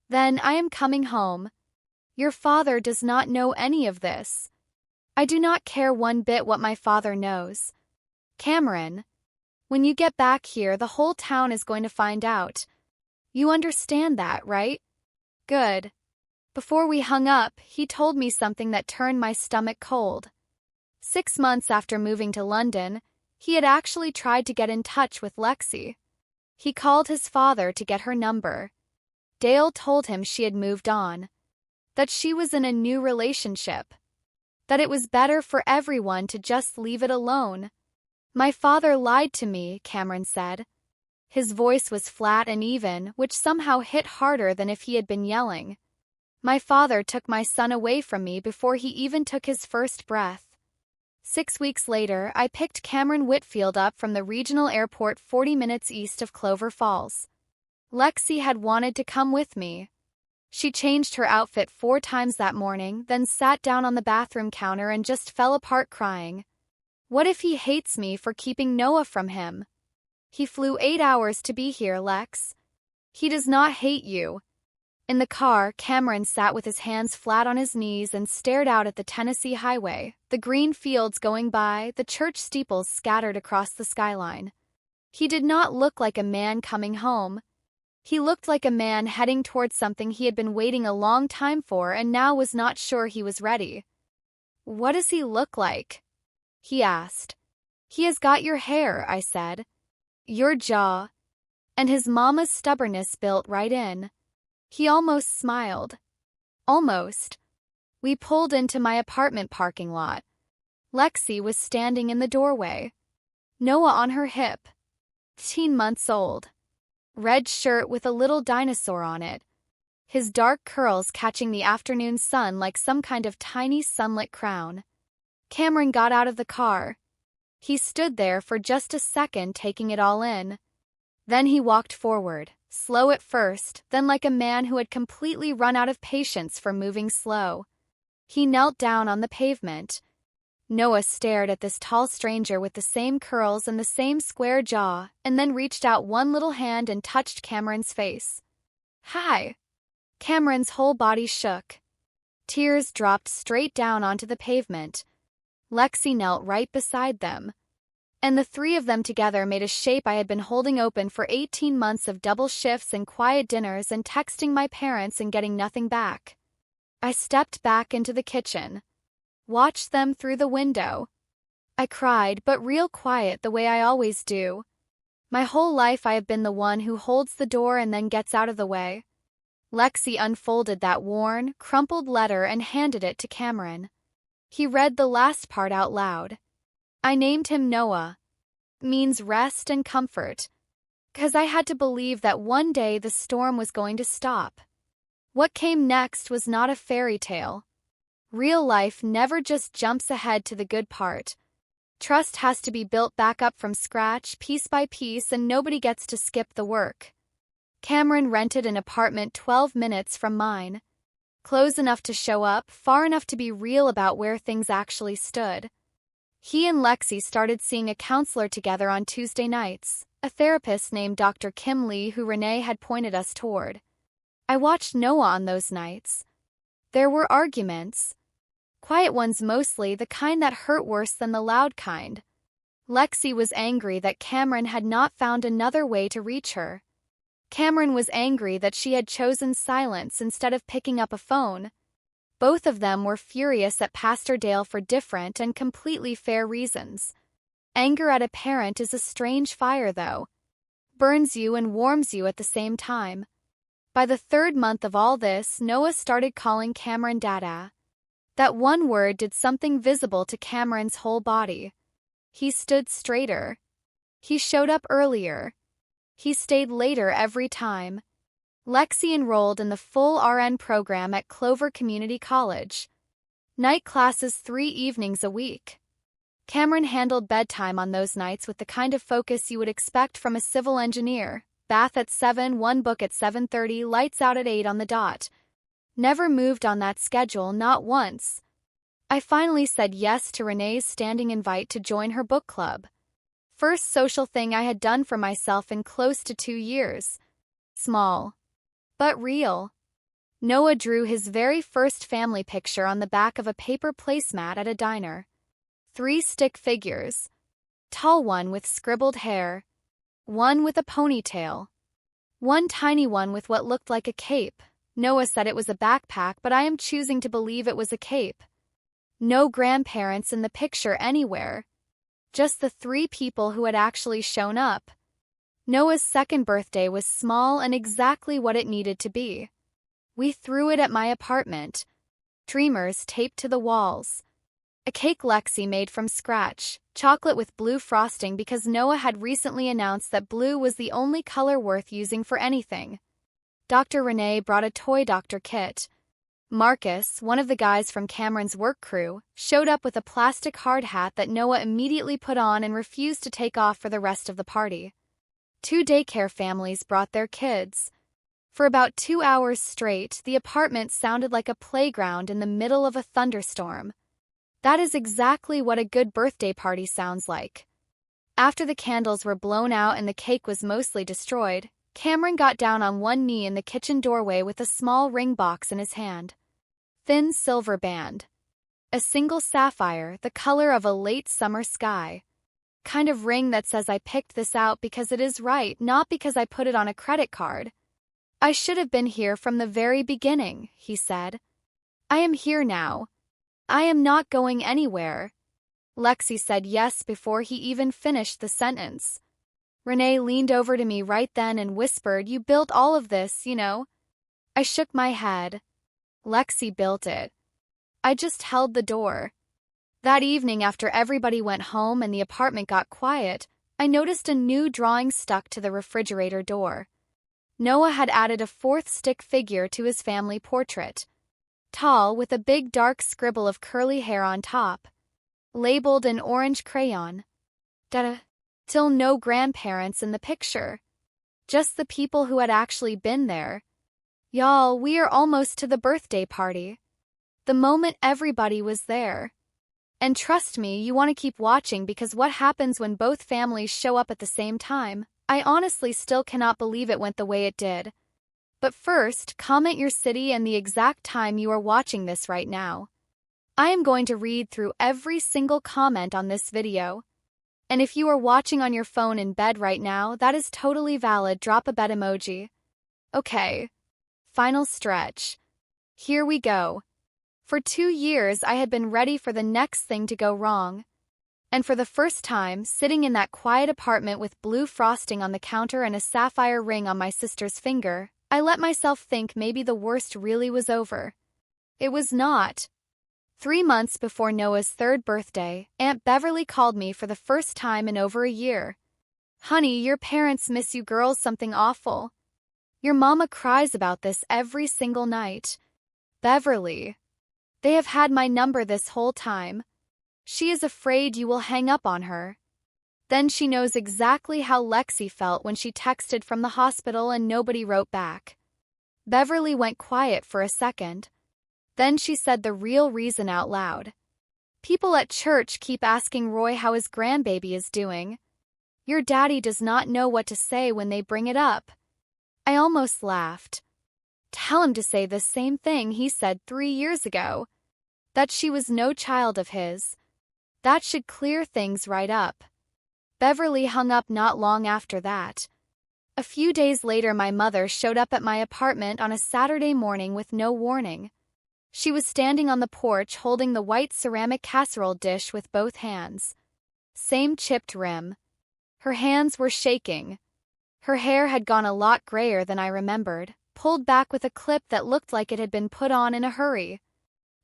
Then I am coming home. Your father does not know any of this. I do not care one bit what my father knows. Cameron, when you get back here, the whole town is going to find out. You understand that, right? Good. Before we hung up, he told me something that turned my stomach cold. 6 months after moving to London, he had actually tried to get in touch with Lexi. He called his father to get her number. Dale told him she had moved on, that she was in a new relationship, that it was better for everyone to just leave it alone. My father lied to me, Cameron said. His voice was flat and even, which somehow hit harder than if he had been yelling. My father took my son away from me before he even took his first breath. 6 weeks later, I picked Cameron Whitfield up from the regional airport 40 minutes east of Clover Falls. Lexi had wanted to come with me. She changed her outfit 4 times that morning, then sat down on the bathroom counter and just fell apart crying. What if he hates me for keeping Noah from him? He flew 8 hours to be here, Lex. He does not hate you. In the car, Cameron sat with his hands flat on his knees and stared out at the Tennessee highway, the green fields going by, the church steeples scattered across the skyline. He did not look like a man coming home. He looked like a man heading towards something he had been waiting a long time for and now was not sure he was ready. What does he look like? He asked. He has got your hair, I said. Your jaw. And his mama's stubbornness built right in. He almost smiled. Almost. We pulled into my apartment parking lot. Lexi was standing in the doorway. Noah on her hip. 18 months old. Red shirt with a little dinosaur on it. His dark curls catching the afternoon sun like some kind of tiny sunlit crown. Cameron got out of the car. He stood there for just a second taking it all in. Then he walked forward. Slow at first, then like a man who had completely run out of patience for moving slow. He knelt down on the pavement. Noah stared at this tall stranger with the same curls and the same square jaw, and then reached out one little hand and touched Cameron's face. Hi! Cameron's whole body shook. Tears dropped straight down onto the pavement. Lexi knelt right beside them. And the 3 of them together made a shape I had been holding open for 18 months of double shifts and quiet dinners and texting my parents and getting nothing back. I stepped back into the kitchen. Watched them through the window. I cried, but real quiet the way I always do. My whole life I have been the one who holds the door and then gets out of the way. Lexi unfolded that worn, crumpled letter and handed it to Cameron. He read the last part out loud. I named him Noah. Means rest and comfort. 'Cause I had to believe that one day the storm was going to stop. What came next was not a fairy tale. Real life never just jumps ahead to the good part. Trust has to be built back up from scratch, piece by piece, and nobody gets to skip the work. Cameron rented an apartment 12 minutes from mine. Close enough to show up, far enough to be real about where things actually stood. He and Lexi started seeing a counselor together on Tuesday nights, a therapist named Dr. Kim Lee who Renee had pointed us toward. I watched Noah on those nights. There were arguments. Quiet ones mostly, the kind that hurt worse than the loud kind. Lexi was angry that Cameron had not found another way to reach her. Cameron was angry that she had chosen silence instead of picking up a phone. Both of them were furious at Pastor Dale for different and completely fair reasons. Anger at a parent is a strange fire, though. Burns you and warms you at the same time. By the 3rd month of all this, Noah started calling Cameron Dada. That one word did something visible to Cameron's whole body. He stood straighter. He showed up earlier. He stayed later every time. Lexi enrolled in the full RN program at Clover Community College. Night classes 3 evenings a week. Cameron handled bedtime on those nights with the kind of focus you would expect from a civil engineer. Bath at 7, one book at 7:30, lights out at 8 on the dot. Never moved on that schedule, not once. I finally said yes to Renee's standing invite to join her book club. First social thing I had done for myself in close to 2 years. Small, but real. Noah drew his very first family picture on the back of a paper placemat at a diner. 3 stick figures. Tall one with scribbled hair. One with a ponytail. One tiny one with what looked like a cape. Noah said it was a backpack, but I am choosing to believe it was a cape. No grandparents in the picture anywhere. Just the 3 people who had actually shown up. Noah's second birthday was small and exactly what it needed to be. We threw it at my apartment. Dreamers taped to the walls. A cake Lexi made from scratch, chocolate with blue frosting because Noah had recently announced that blue was the only color worth using for anything. Dr. Renee brought a toy doctor kit. Marcus, one of the guys from Cameron's work crew, showed up with a plastic hard hat that Noah immediately put on and refused to take off for the rest of the party. 2 daycare families brought their kids. For about 2 hours straight, the apartment sounded like a playground in the middle of a thunderstorm. That is exactly what a good birthday party sounds like. After the candles were blown out and the cake was mostly destroyed, Cameron got down on one knee in the kitchen doorway with a small ring box in his hand. Thin silver band. A single sapphire, the color of a late summer sky. Kind of ring that says I picked this out because it is right, not because I put it on a credit card. I should have been here from the very beginning, he said. I am here now. I am not going anywhere. Lexi said yes before he even finished the sentence. Renee leaned over to me right then and whispered, "You built all of this, you know." I shook my head. Lexi built it. I just held the door. That evening, after everybody went home and the apartment got quiet, I noticed a new drawing stuck to the refrigerator door. Noah had added a 4th stick figure to his family portrait. Tall, with a big dark scribble of curly hair on top. Labeled in orange crayon. Till no grandparents in the picture. Just the people who had actually been there. Y'all, we are almost to the birthday party. The moment everybody was there. And trust me, you want to keep watching because what happens when both families show up at the same time? I honestly still cannot believe it went the way it did. But first, comment your city and the exact time you are watching this right now. I am going to read through every single comment on this video. And if you are watching on your phone in bed right now, that is totally valid. Drop a bed emoji. Okay. Final stretch. Here we go. For 2 years, I had been ready for the next thing to go wrong. And for the first time, sitting in that quiet apartment with blue frosting on the counter and a sapphire ring on my sister's finger, I let myself think maybe the worst really was over. It was not. 3 months before Noah's 3rd birthday, Aunt Beverly called me for the first time in over a year. "Honey, your parents miss you girls something awful. Your mama cries about this every single night." Beverly. They have had my number this whole time. She is afraid you will hang up on her. Then she knows exactly how Lexi felt when she texted from the hospital and nobody wrote back. Beverly went quiet for a second. Then she said the real reason out loud. "People at church keep asking Roy how his grandbaby is doing. Your daddy does not know what to say when they bring it up." I almost laughed. Tell him to say the same thing he said 3 years ago. That she was no child of his. That should clear things right up. Beverly hung up not long after that. A few days later, my mother showed up at my apartment on a Saturday morning with no warning. She was standing on the porch holding the white ceramic casserole dish with both hands. Same chipped rim. Her hands were shaking. Her hair had gone a lot grayer than I remembered, pulled back with a clip that looked like it had been put on in a hurry.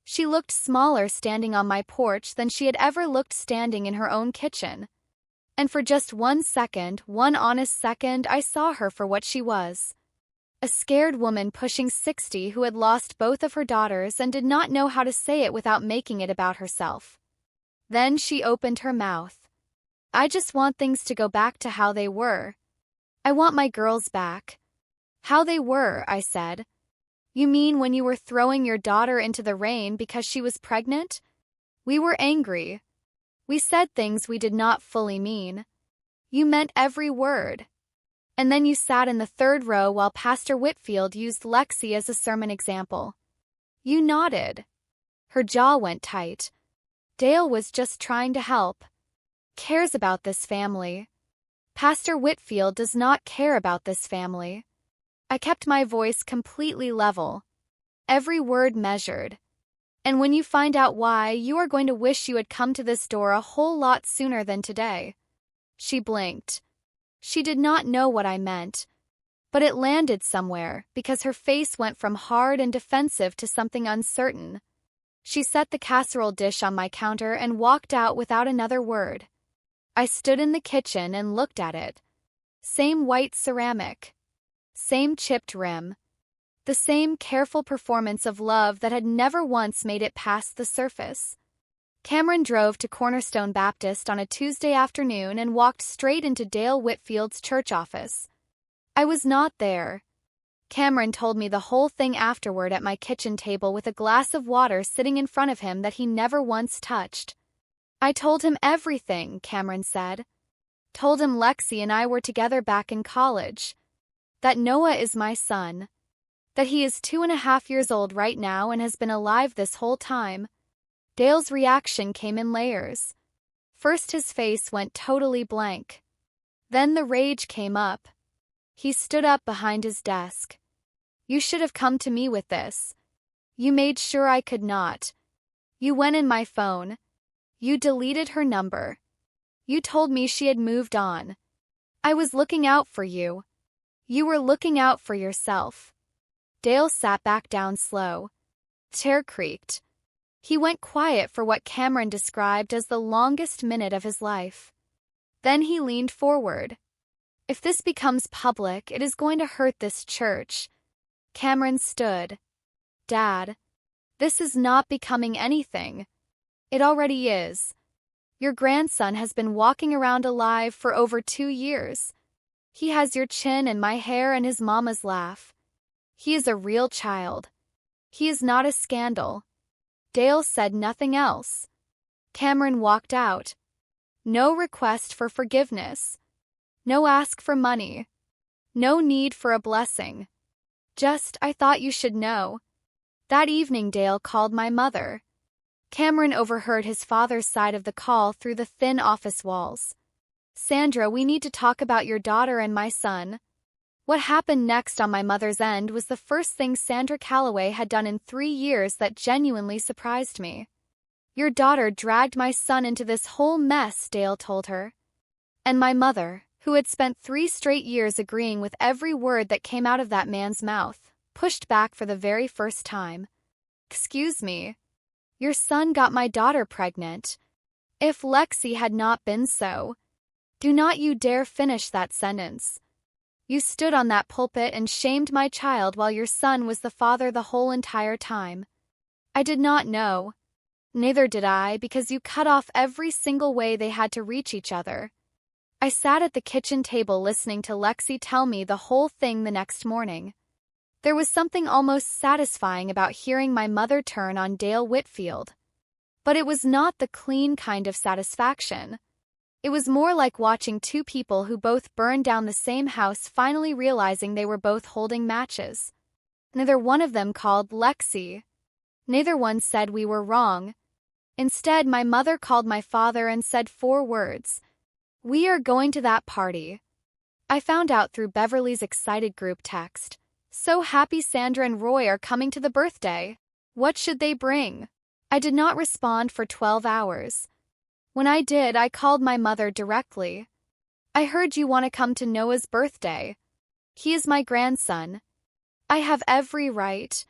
She looked smaller standing on my porch than she had ever looked standing in her own kitchen. And for just 1 second, one honest second, I saw her for what she was. A scared woman pushing 60 who had lost both of her daughters and did not know how to say it without making it about herself. Then she opened her mouth. I just want things to go back to how they were. I want my girls back. How they were, I said. You mean when you were throwing your daughter into the rain because she was pregnant? We were angry. We said things we did not fully mean. You meant every word. And then you sat in the third row while Pastor Whitfield used Lexi as a sermon example. You nodded. Her jaw went tight. Dale was just trying to help. Cares about this family. Pastor Whitfield does not care about this family. I kept my voice completely level. Every word measured. And when you find out why, you are going to wish you had come to this door a whole lot sooner than today. She blinked. She did not know what I meant. But it landed somewhere, because her face went from hard and defensive to something uncertain. She set the casserole dish on my counter and walked out without another word. I stood in the kitchen and looked at it. Same white ceramic. Same chipped rim. The same careful performance of love that had never once made it past the surface. Cameron drove to Cornerstone Baptist on a Tuesday afternoon and walked straight into Dale Whitfield's church office. I was not there. Cameron told me the whole thing afterward at my kitchen table with a glass of water sitting in front of him that he never once touched. I told him everything, Cameron said. Told him Lexi and I were together back in college. That Noah is my son. That he is 2.5 years old right now and has been alive this whole time. Dale's reaction came in layers. First his face went totally blank. Then the rage came up. He stood up behind his desk. You should have come to me with this. You made sure I could not. You went in my phone. You deleted her number. You told me she had moved on. I was looking out for you. You were looking out for yourself. Dale sat back down slow. Chair creaked. He went quiet for what Cameron described as the longest minute of his life. Then he leaned forward. If this becomes public, it is going to hurt this church. Cameron stood. Dad, this is not becoming anything. It already is. Your grandson has been walking around alive for over 2 years. He has your chin and my hair and his mama's laugh. He is a real child. He is not a scandal. Dale said nothing else. Cameron walked out. No request for forgiveness. No ask for money. No need for a blessing. Just, I thought you should know. That evening Dale called my mother. Cameron overheard his father's side of the call through the thin office walls. Sandra, we need to talk about your daughter and my son. What happened next on my mother's end was the first thing Sandra Calloway had done in 3 years that genuinely surprised me. Your daughter dragged my son into this whole mess, Dale told her. And my mother, who had spent 3 straight years agreeing with every word that came out of that man's mouth, pushed back for the very first time. Excuse me. Your son got my daughter pregnant. If Lexi had not been so. Do not you dare finish that sentence. You stood on that pulpit and shamed my child while your son was the father the whole entire time. I did not know. Neither did I, because you cut off every single way they had to reach each other. I sat at the kitchen table listening to Lexi tell me the whole thing the next morning. There was something almost satisfying about hearing my mother turn on Dale Whitfield. But it was not the clean kind of satisfaction. It was more like watching 2 people who both burned down the same house finally realizing they were both holding matches. Neither one of them called Lexi. Neither one said we were wrong. Instead, my mother called my father and said 4 words. We are going to that party. I found out through Beverly's excited group text. So happy Sandra and Roy are coming to the birthday. What should they bring? I did not respond for 12 hours. When I did, I called my mother directly. I heard you want to come to Noah's birthday. He is my grandson. I have every right.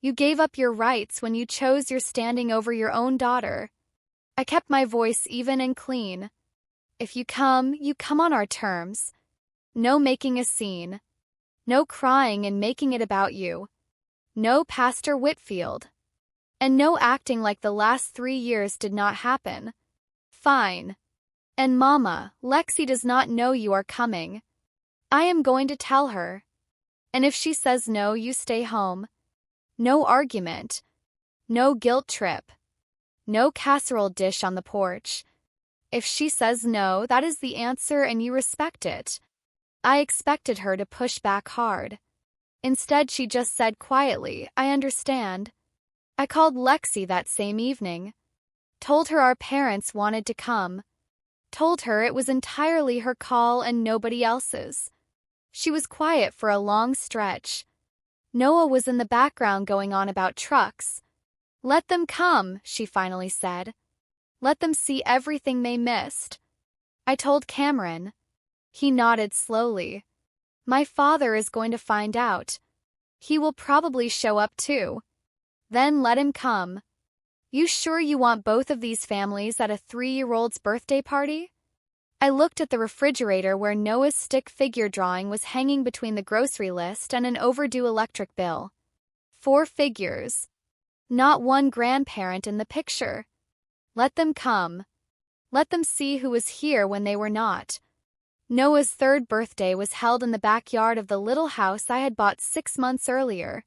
You gave up your rights when you chose your standing over your own daughter. I kept my voice even and clean. If you come on our terms. No making a scene. No crying and making it about you. No Pastor Whitfield. And no acting like the last 3 years did not happen. Fine. And Mama, Lexi does not know you are coming. I am going to tell her. And if she says no, you stay home. No argument. No guilt trip. No casserole dish on the porch. If she says no, that is the answer and you respect it. I expected her to push back hard. Instead, she just said quietly, I understand. I called Lexi that same evening. Told her our parents wanted to come. Told her it was entirely her call and nobody else's. She was quiet for a long stretch. Noah was in the background going on about trucks. Let them come, she finally said. Let them see everything they missed. I told Cameron. He nodded slowly. My father is going to find out. He will probably show up too. Then let him come. You sure you want both of these families at a 3-year-old's birthday party? I looked at the refrigerator where Noah's stick figure drawing was hanging between the grocery list and an overdue electric bill. 4 figures. Not one grandparent in the picture. Let them come. Let them see who was here when they were not. Noah's 3rd birthday was held in the backyard of the little house I had bought 6 months earlier.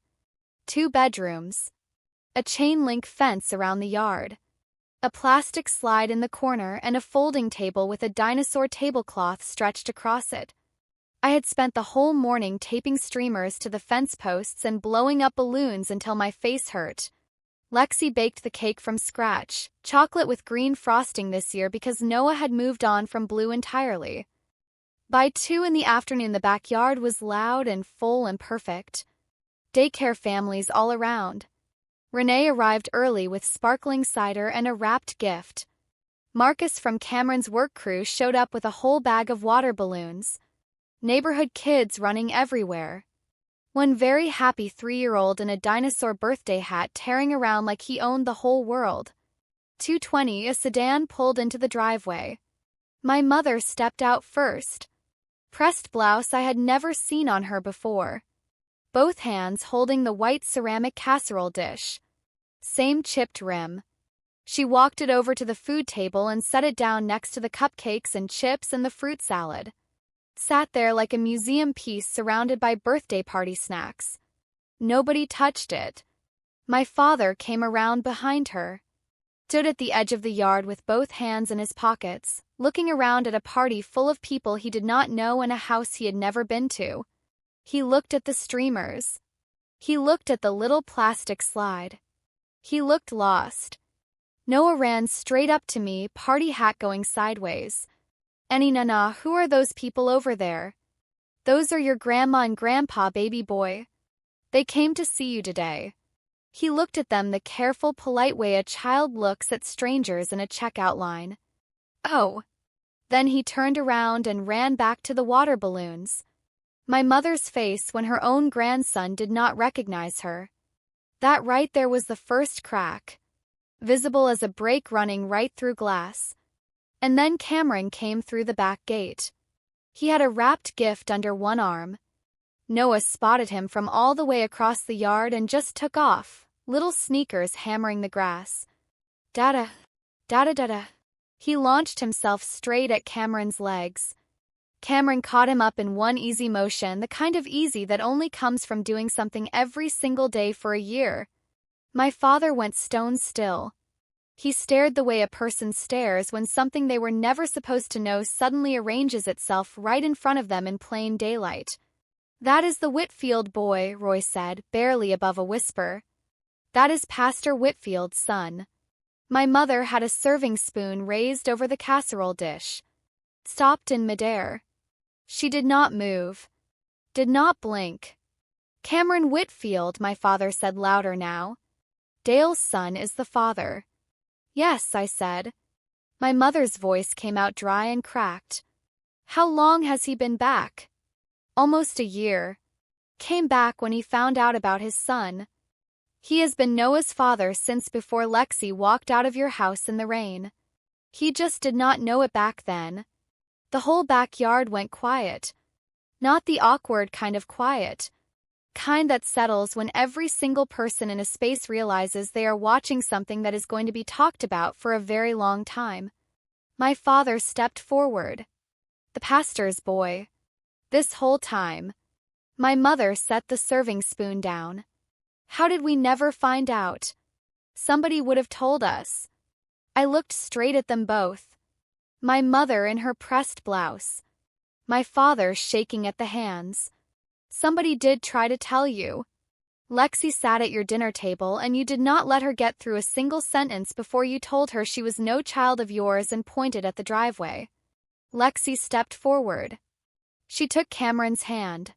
2 bedrooms. A chain-link fence around the yard. A plastic slide in the corner and a folding table with a dinosaur tablecloth stretched across it. I had spent the whole morning taping streamers to the fence posts and blowing up balloons until my face hurt. Lexi baked the cake from scratch, chocolate with green frosting this year because Noah had moved on from blue entirely. By 2 in the afternoon, the backyard was loud and full and perfect. Daycare families all around. Renee arrived early with sparkling cider and a wrapped gift. Marcus from Cameron's work crew showed up with a whole bag of water balloons. Neighborhood kids running everywhere. One very happy 3-year-old in a dinosaur birthday hat tearing around like he owned the whole world. 2:20, a sedan pulled into the driveway. My mother stepped out first. Pressed blouse I had never seen on her before. Both hands holding the white ceramic casserole dish. Same chipped rim. She walked it over to the food table and set it down next to the cupcakes and chips and the fruit salad. Sat there like a museum piece surrounded by birthday party snacks. Nobody touched it. My father came around behind her. Stood at the edge of the yard with both hands in his pockets, looking around at a party full of people he did not know and a house he had never been to. He looked at the streamers. He looked at the little plastic slide. He looked lost. Noah ran straight up to me, party hat going sideways. Annie Nana, who are those people over there? Those are your grandma and grandpa, baby boy. They came to see you today. He looked at them the careful, polite way a child looks at strangers in a checkout line. Oh. Then he turned around and ran back to the water balloons. My mother's face when her own grandson did not recognize her. That right there was the first crack. Visible as a break running right through glass. And then Cameron came through the back gate. He had a wrapped gift under one arm. Noah spotted him from all the way across the yard and just took off, little sneakers hammering the grass. Dada, dada dada. He launched himself straight at Cameron's legs. Cameron caught him up in one easy motion, the kind of easy that only comes from doing something every single day for a year. My father went stone still. He stared the way a person stares when something they were never supposed to know suddenly arranges itself right in front of them in plain daylight. That is the Whitfield boy, Roy said, barely above a whisper. That is Pastor Whitfield's son. My mother had a serving spoon raised over the casserole dish. Stopped in midair. She did not move. Did not blink. Cameron Whitfield, my father said louder now. Dale's son is the father. Yes, I said. My mother's voice came out dry and cracked. How long has he been back? Almost a year. Came back when he found out about his son. He has been Noah's father since before Lexi walked out of your house in the rain. He just did not know it back then. The whole backyard went quiet. Not the awkward kind of quiet. Kind that settles when every single person in a space realizes they are watching something that is going to be talked about for a very long time. My father stepped forward. The pastor's boy. This whole time. My mother set the serving spoon down. How did we never find out? Somebody would have told us. I looked straight at them both. My mother in her pressed blouse. My father shaking at the hands. Somebody did try to tell you. Lexi sat at your dinner table and you did not let her get through a single sentence before you told her she was no child of yours and pointed at the driveway. Lexi stepped forward. She took Cameron's hand.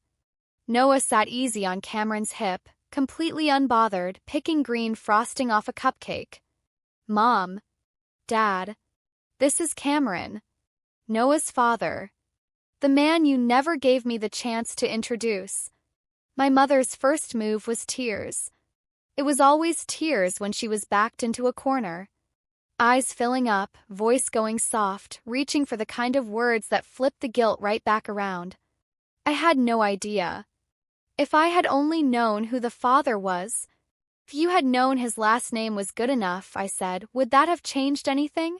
Noah sat easy on Cameron's hip, completely unbothered, picking green frosting off a cupcake. Mom. Dad. This is Cameron. Noah's father. The man you never gave me the chance to introduce. My mother's first move was tears. It was always tears when she was backed into a corner. Eyes filling up, voice going soft, reaching for the kind of words that flipped the guilt right back around. I had no idea. If I had only known who the father was, if you had known his last name was good enough, I said, would that have changed anything?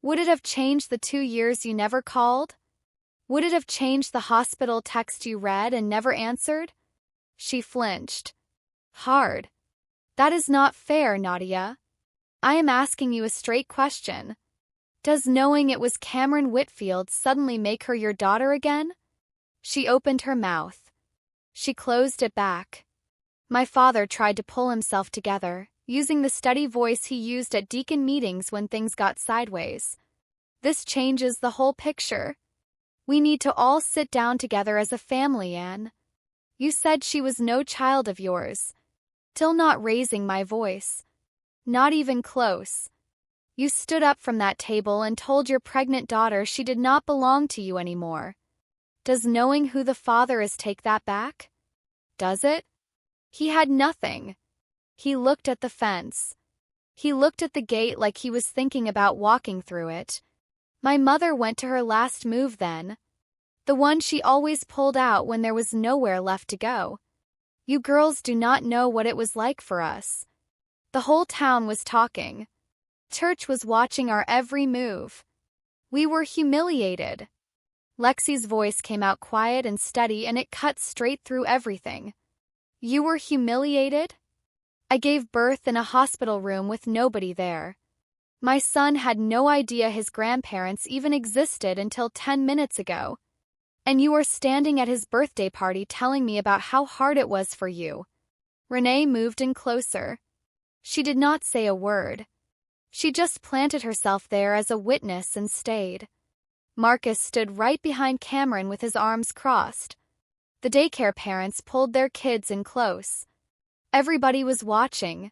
Would it have changed the 2 years you never called? Would it have changed the hospital text you read and never answered? She flinched. Hard. That is not fair, Nadia. I am asking you a straight question. Does knowing it was Cameron Whitfield suddenly make her your daughter again? She opened her mouth. She closed it back. My father tried to pull himself together, using the steady voice he used at deacon meetings when things got sideways. This changes the whole picture. We need to all sit down together as a family, Anne. You said she was no child of yours. Still not raising my voice. Not even close. You stood up from that table and told your pregnant daughter she did not belong to you anymore. Does knowing who the father is take that back? Does it? He had nothing. He looked at the fence. He looked at the gate like he was thinking about walking through it. My mother went to her last move then. The one she always pulled out when there was nowhere left to go. You girls do not know what it was like for us. The whole town was talking. Church was watching our every move. We were humiliated. Lexi's voice came out quiet and steady and it cut straight through everything. You were humiliated? I gave birth in a hospital room with nobody there. My son had no idea his grandparents even existed until 10 minutes ago. And you are standing at his birthday party telling me about how hard it was for you. Renee moved in closer. She did not say a word. She just planted herself there as a witness and stayed. Marcus stood right behind Cameron with his arms crossed. The daycare parents pulled their kids in close. Everybody was watching.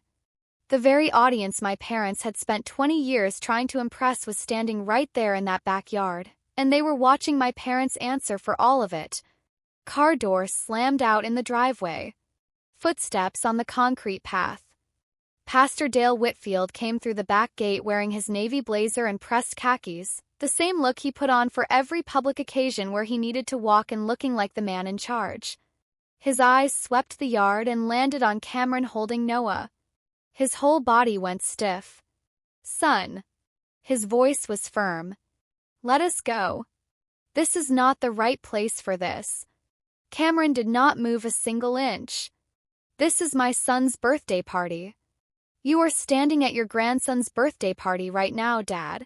The very audience my parents had spent 20 years trying to impress was standing right there in that backyard, and they were watching my parents answer for all of it. Car door slammed out in the driveway. Footsteps on the concrete path. Pastor Dale Whitfield came through the back gate wearing his navy blazer and pressed khakis, the same look he put on for every public occasion where he needed to walk and looking like the man in charge. His eyes swept the yard and landed on Cameron holding Noah. His whole body went stiff. Son. His voice was firm. Let us go. This is not the right place for this. Cameron did not move a single inch. This is my son's birthday party. You are standing at your grandson's birthday party right now, Dad.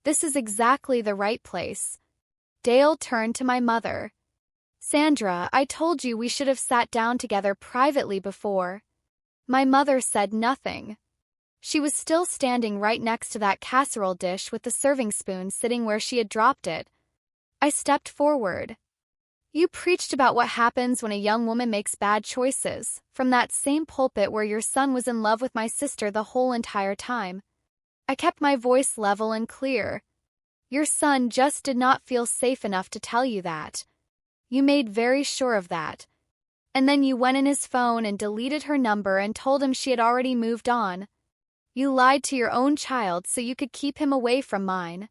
This is exactly the right place. Dale turned to my mother. Sandra, I told you we should have sat down together privately before. My mother said nothing. She was still standing right next to that casserole dish with the serving spoon sitting where she had dropped it. I stepped forward. You preached about what happens when a young woman makes bad choices, from that same pulpit where your son was in love with my sister the whole entire time. I kept my voice level and clear. Your son just did not feel safe enough to tell you that. You made very sure of that. And then you went in his phone and deleted her number and told him she had already moved on. You lied to your own child so you could keep him away from mine.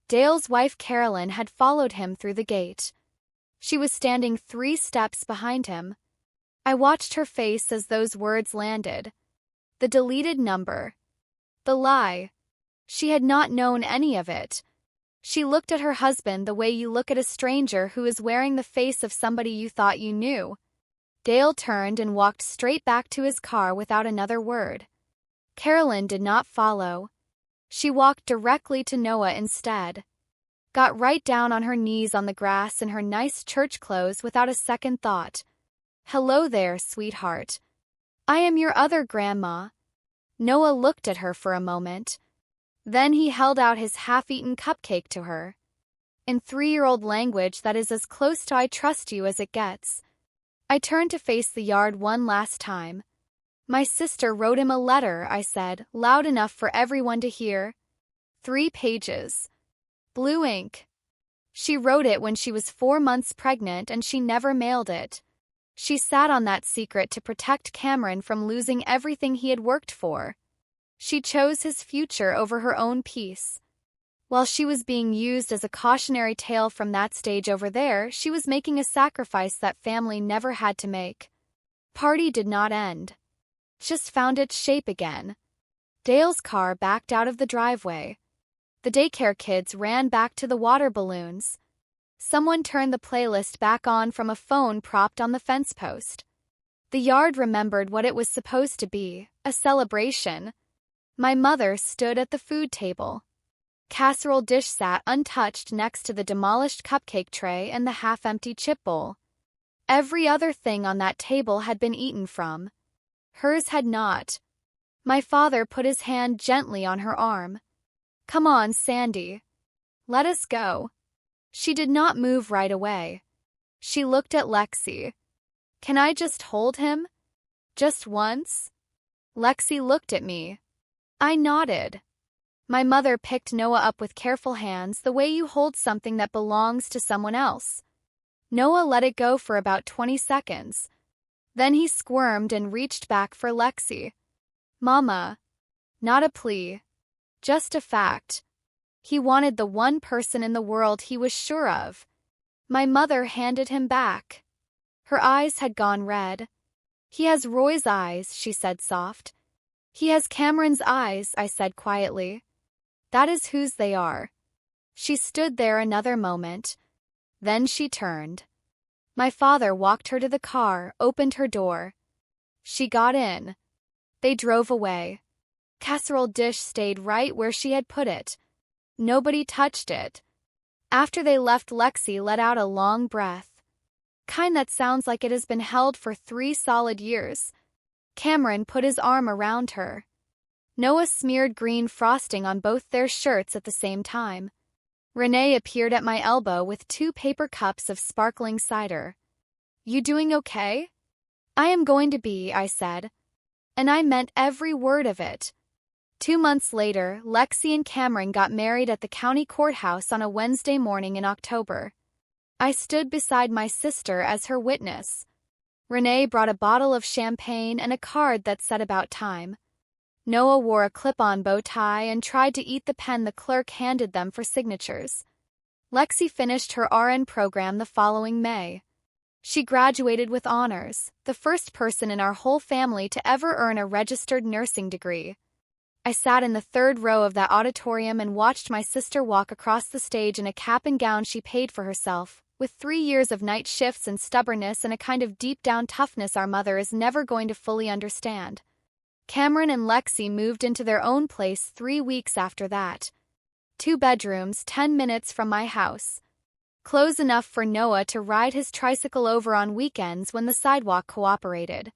Dale's wife Carolyn had followed him through the gate. She was standing 3 steps behind him. I watched her face as those words landed. The deleted number. The lie. She had not known any of it. She looked at her husband the way you look at a stranger who is wearing the face of somebody you thought you knew. Dale turned and walked straight back to his car without another word. Carolyn did not follow. She walked directly to Noah instead. Got right down on her knees on the grass in her nice church clothes without a second thought. "Hello there, sweetheart. I am your other grandma." Noah looked at her for a moment. Then he held out his half-eaten cupcake to her. In 3-year-old language that is as close to "I trust you" as it gets. I turned to face the yard one last time. "My sister wrote him a letter," I said, loud enough for everyone to hear. 3 pages. Blue ink. She wrote it when she was 4 months pregnant and she never mailed it. She sat on that secret to protect Cameron from losing everything he had worked for. She chose his future over her own peace. While she was being used as a cautionary tale from that stage over there, she was making a sacrifice that family never had to make. Party did not end. Just found its shape again. Dale's car backed out of the driveway. The daycare kids ran back to the water balloons. Someone turned the playlist back on from a phone propped on the fence post. The yard remembered what it was supposed to be, a celebration. My mother stood at the food table. Casserole dish sat untouched next to the demolished cupcake tray and the half-empty chip bowl. Every other thing on that table had been eaten from. Hers had not. My father put his hand gently on her arm. "Come on, Sandy. Let us go." She did not move right away. She looked at Lexi. "Can I just hold him? Just once?" Lexi looked at me. I nodded. My mother picked Noah up with careful hands, the way you hold something that belongs to someone else. Noah let it go for about 20 seconds. Then he squirmed and reached back for Lexi. "Mama." Not a plea. Just a fact. He wanted the one person in the world he was sure of. My mother handed him back. Her eyes had gone red. "He has Roy's eyes," she said soft. "He has Cameron's eyes," I said quietly. "That is whose they are." She stood there another moment. Then she turned. My father walked her to the car, opened her door. She got in. They drove away. Casserole dish stayed right where she had put it. Nobody touched it. After they left, Lexi let out a long breath. Kind that sounds like it has been held for 3 solid years. Cameron put his arm around her. Noah smeared green frosting on both their shirts at the same time. Renee appeared at my elbow with 2 paper cups of sparkling cider. "You doing okay?" "I am going to be," I said. And I meant every word of it. 2 months later, Lexi and Cameron got married at the county courthouse on a Wednesday morning in October. I stood beside my sister as her witness. Renee brought a bottle of champagne and a card that said about time. Noah wore a clip-on bow tie and tried to eat the pen the clerk handed them for signatures. Lexi finished her RN program the following May. She graduated with honors, the first person in our whole family to ever earn a registered nursing degree. I sat in the 3rd row of that auditorium and watched my sister walk across the stage in a cap and gown she paid for herself, with 3 years of night shifts and stubbornness and a kind of deep-down toughness our mother is never going to fully understand. Cameron and Lexi moved into their own place 3 weeks after that. 2 bedrooms, 10 minutes from my house. Close enough for Noah to ride his tricycle over on weekends when the sidewalk cooperated.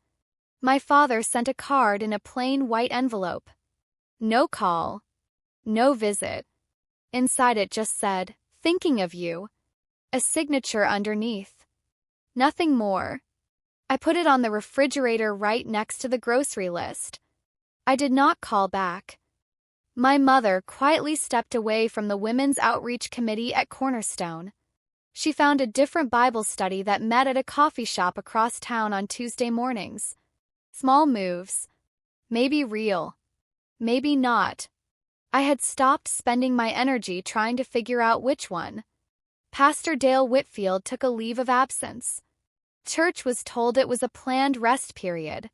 My father sent a card in a plain white envelope. No call. No visit. Inside it just said, "Thinking of you." A signature underneath. Nothing more. I put it on the refrigerator right next to the grocery list. I did not call back. My mother quietly stepped away from the Women's Outreach Committee at Cornerstone. She found a different Bible study that met at a coffee shop across town on Tuesday mornings. Small moves. Maybe real. Maybe not. I had stopped spending my energy trying to figure out which one. Pastor Dale Whitfield took a leave of absence. Church was told it was a planned rest period.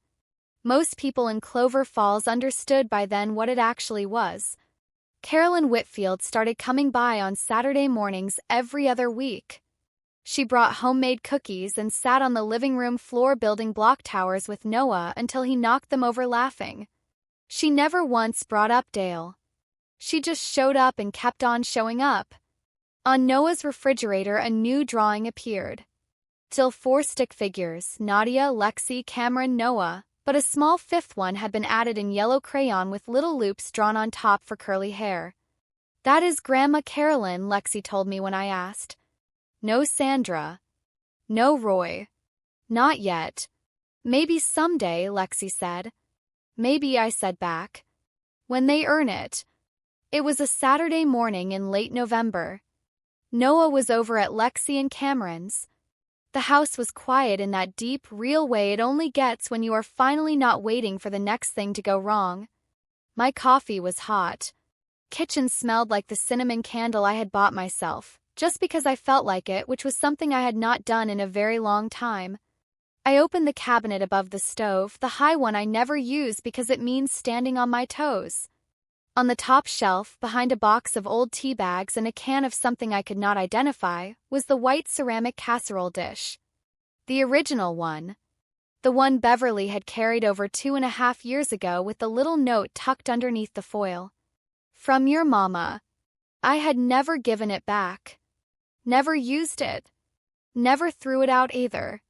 Most people in Clover Falls understood by then what it actually was. Carolyn Whitfield started coming by on Saturday mornings every other week. She brought homemade cookies and sat on the living room floor building block towers with Noah until he knocked them over laughing. She never once brought up Dale. She just showed up and kept on showing up. On Noah's refrigerator, a new drawing appeared. Still 4 stick figures, Nadia, Lexi, Cameron, Noah, but a small 5th one had been added in yellow crayon with little loops drawn on top for curly hair. "That is Grandma Carolyn," Lexi told me when I asked. "No Sandra. No Roy. Not yet. Maybe someday," Lexi said. "Maybe," I said back. "When they earn it." It was a Saturday morning in late November. Noah was over at Lexi and Cameron's. The house was quiet in that deep, real way it only gets when you are finally not waiting for the next thing to go wrong. My coffee was hot. Kitchen smelled like the cinnamon candle I had bought myself, just because I felt like it, which was something I had not done in a very long time. I opened the cabinet above the stove, the high one I never use because it means standing on my toes. On the top shelf, behind a box of old tea bags and a can of something I could not identify, was the white ceramic casserole dish. The original one. The one Beverly had carried over 2.5 years ago with the little note tucked underneath the foil. "From your mama." I had never given it back. Never used it. Never threw it out either.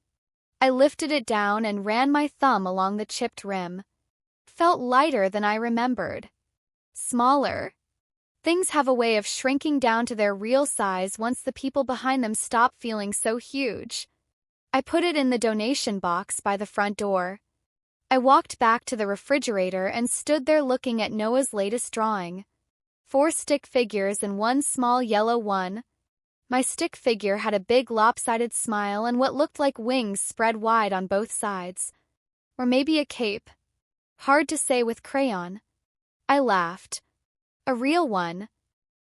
I lifted it down and ran my thumb along the chipped rim. Felt lighter than I remembered. Smaller. Things have a way of shrinking down to their real size once the people behind them stop feeling so huge. I put it in the donation box by the front door. I walked back to the refrigerator and stood there looking at Noah's latest drawing. 4 stick figures and 1 small yellow one. My stick figure had a big lopsided smile and what looked like wings spread wide on both sides. Or maybe a cape. Hard to say with crayon. I laughed. A real one.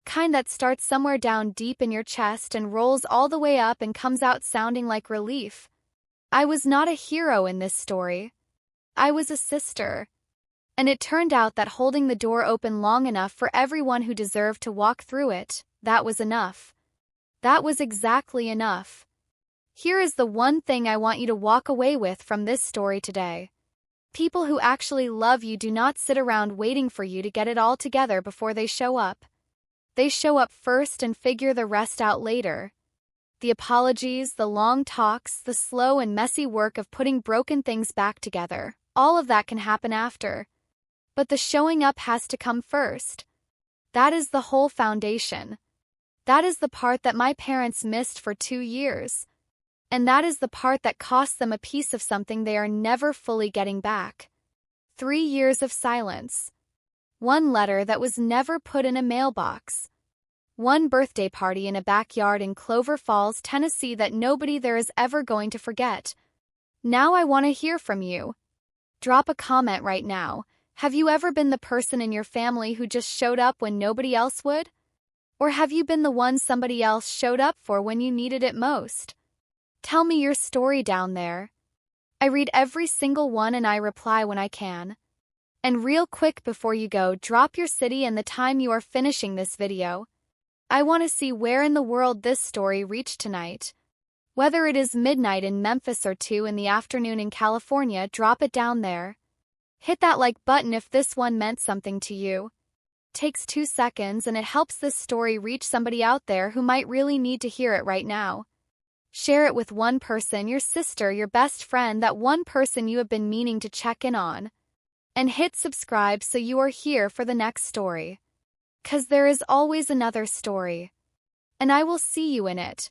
Kind that starts somewhere down deep in your chest and rolls all the way up and comes out sounding like relief. I was not a hero in this story. I was a sister. And it turned out that holding the door open long enough for everyone who deserved to walk through it, that was enough. That was exactly enough. Here is the one thing I want you to walk away with from this story today. People who actually love you do not sit around waiting for you to get it all together before they show up. They show up first and figure the rest out later. The apologies, the long talks, the slow and messy work of putting broken things back together, all of that can happen after. But the showing up has to come first. That is the whole foundation. That is the part that my parents missed for 2 years. And that is the part that cost them a piece of something they are never fully getting back. 3 years of silence. 1 letter that was never put in a mailbox. 1 birthday party in a backyard in Clover Falls, Tennessee that nobody there is ever going to forget. Now I want to hear from you. Drop a comment right now. Have you ever been the person in your family who just showed up when nobody else would? Or have you been the one somebody else showed up for when you needed it most? Tell me your story down there. I read every single one and I reply when I can. And real quick before you go, drop your city and the time you are finishing this video. I want to see where in the world this story reached tonight. Whether it is midnight in Memphis or 2 in the afternoon in California, drop it down there. Hit that like button if this one meant something to you. Takes 2 seconds and it helps this story reach somebody out there who might really need to hear it right now. Share it with one person, your sister, your best friend, that one person you have been meaning to check in on. And hit subscribe so you are here for the next story. 'Cause there is always another story. And I will see you in it.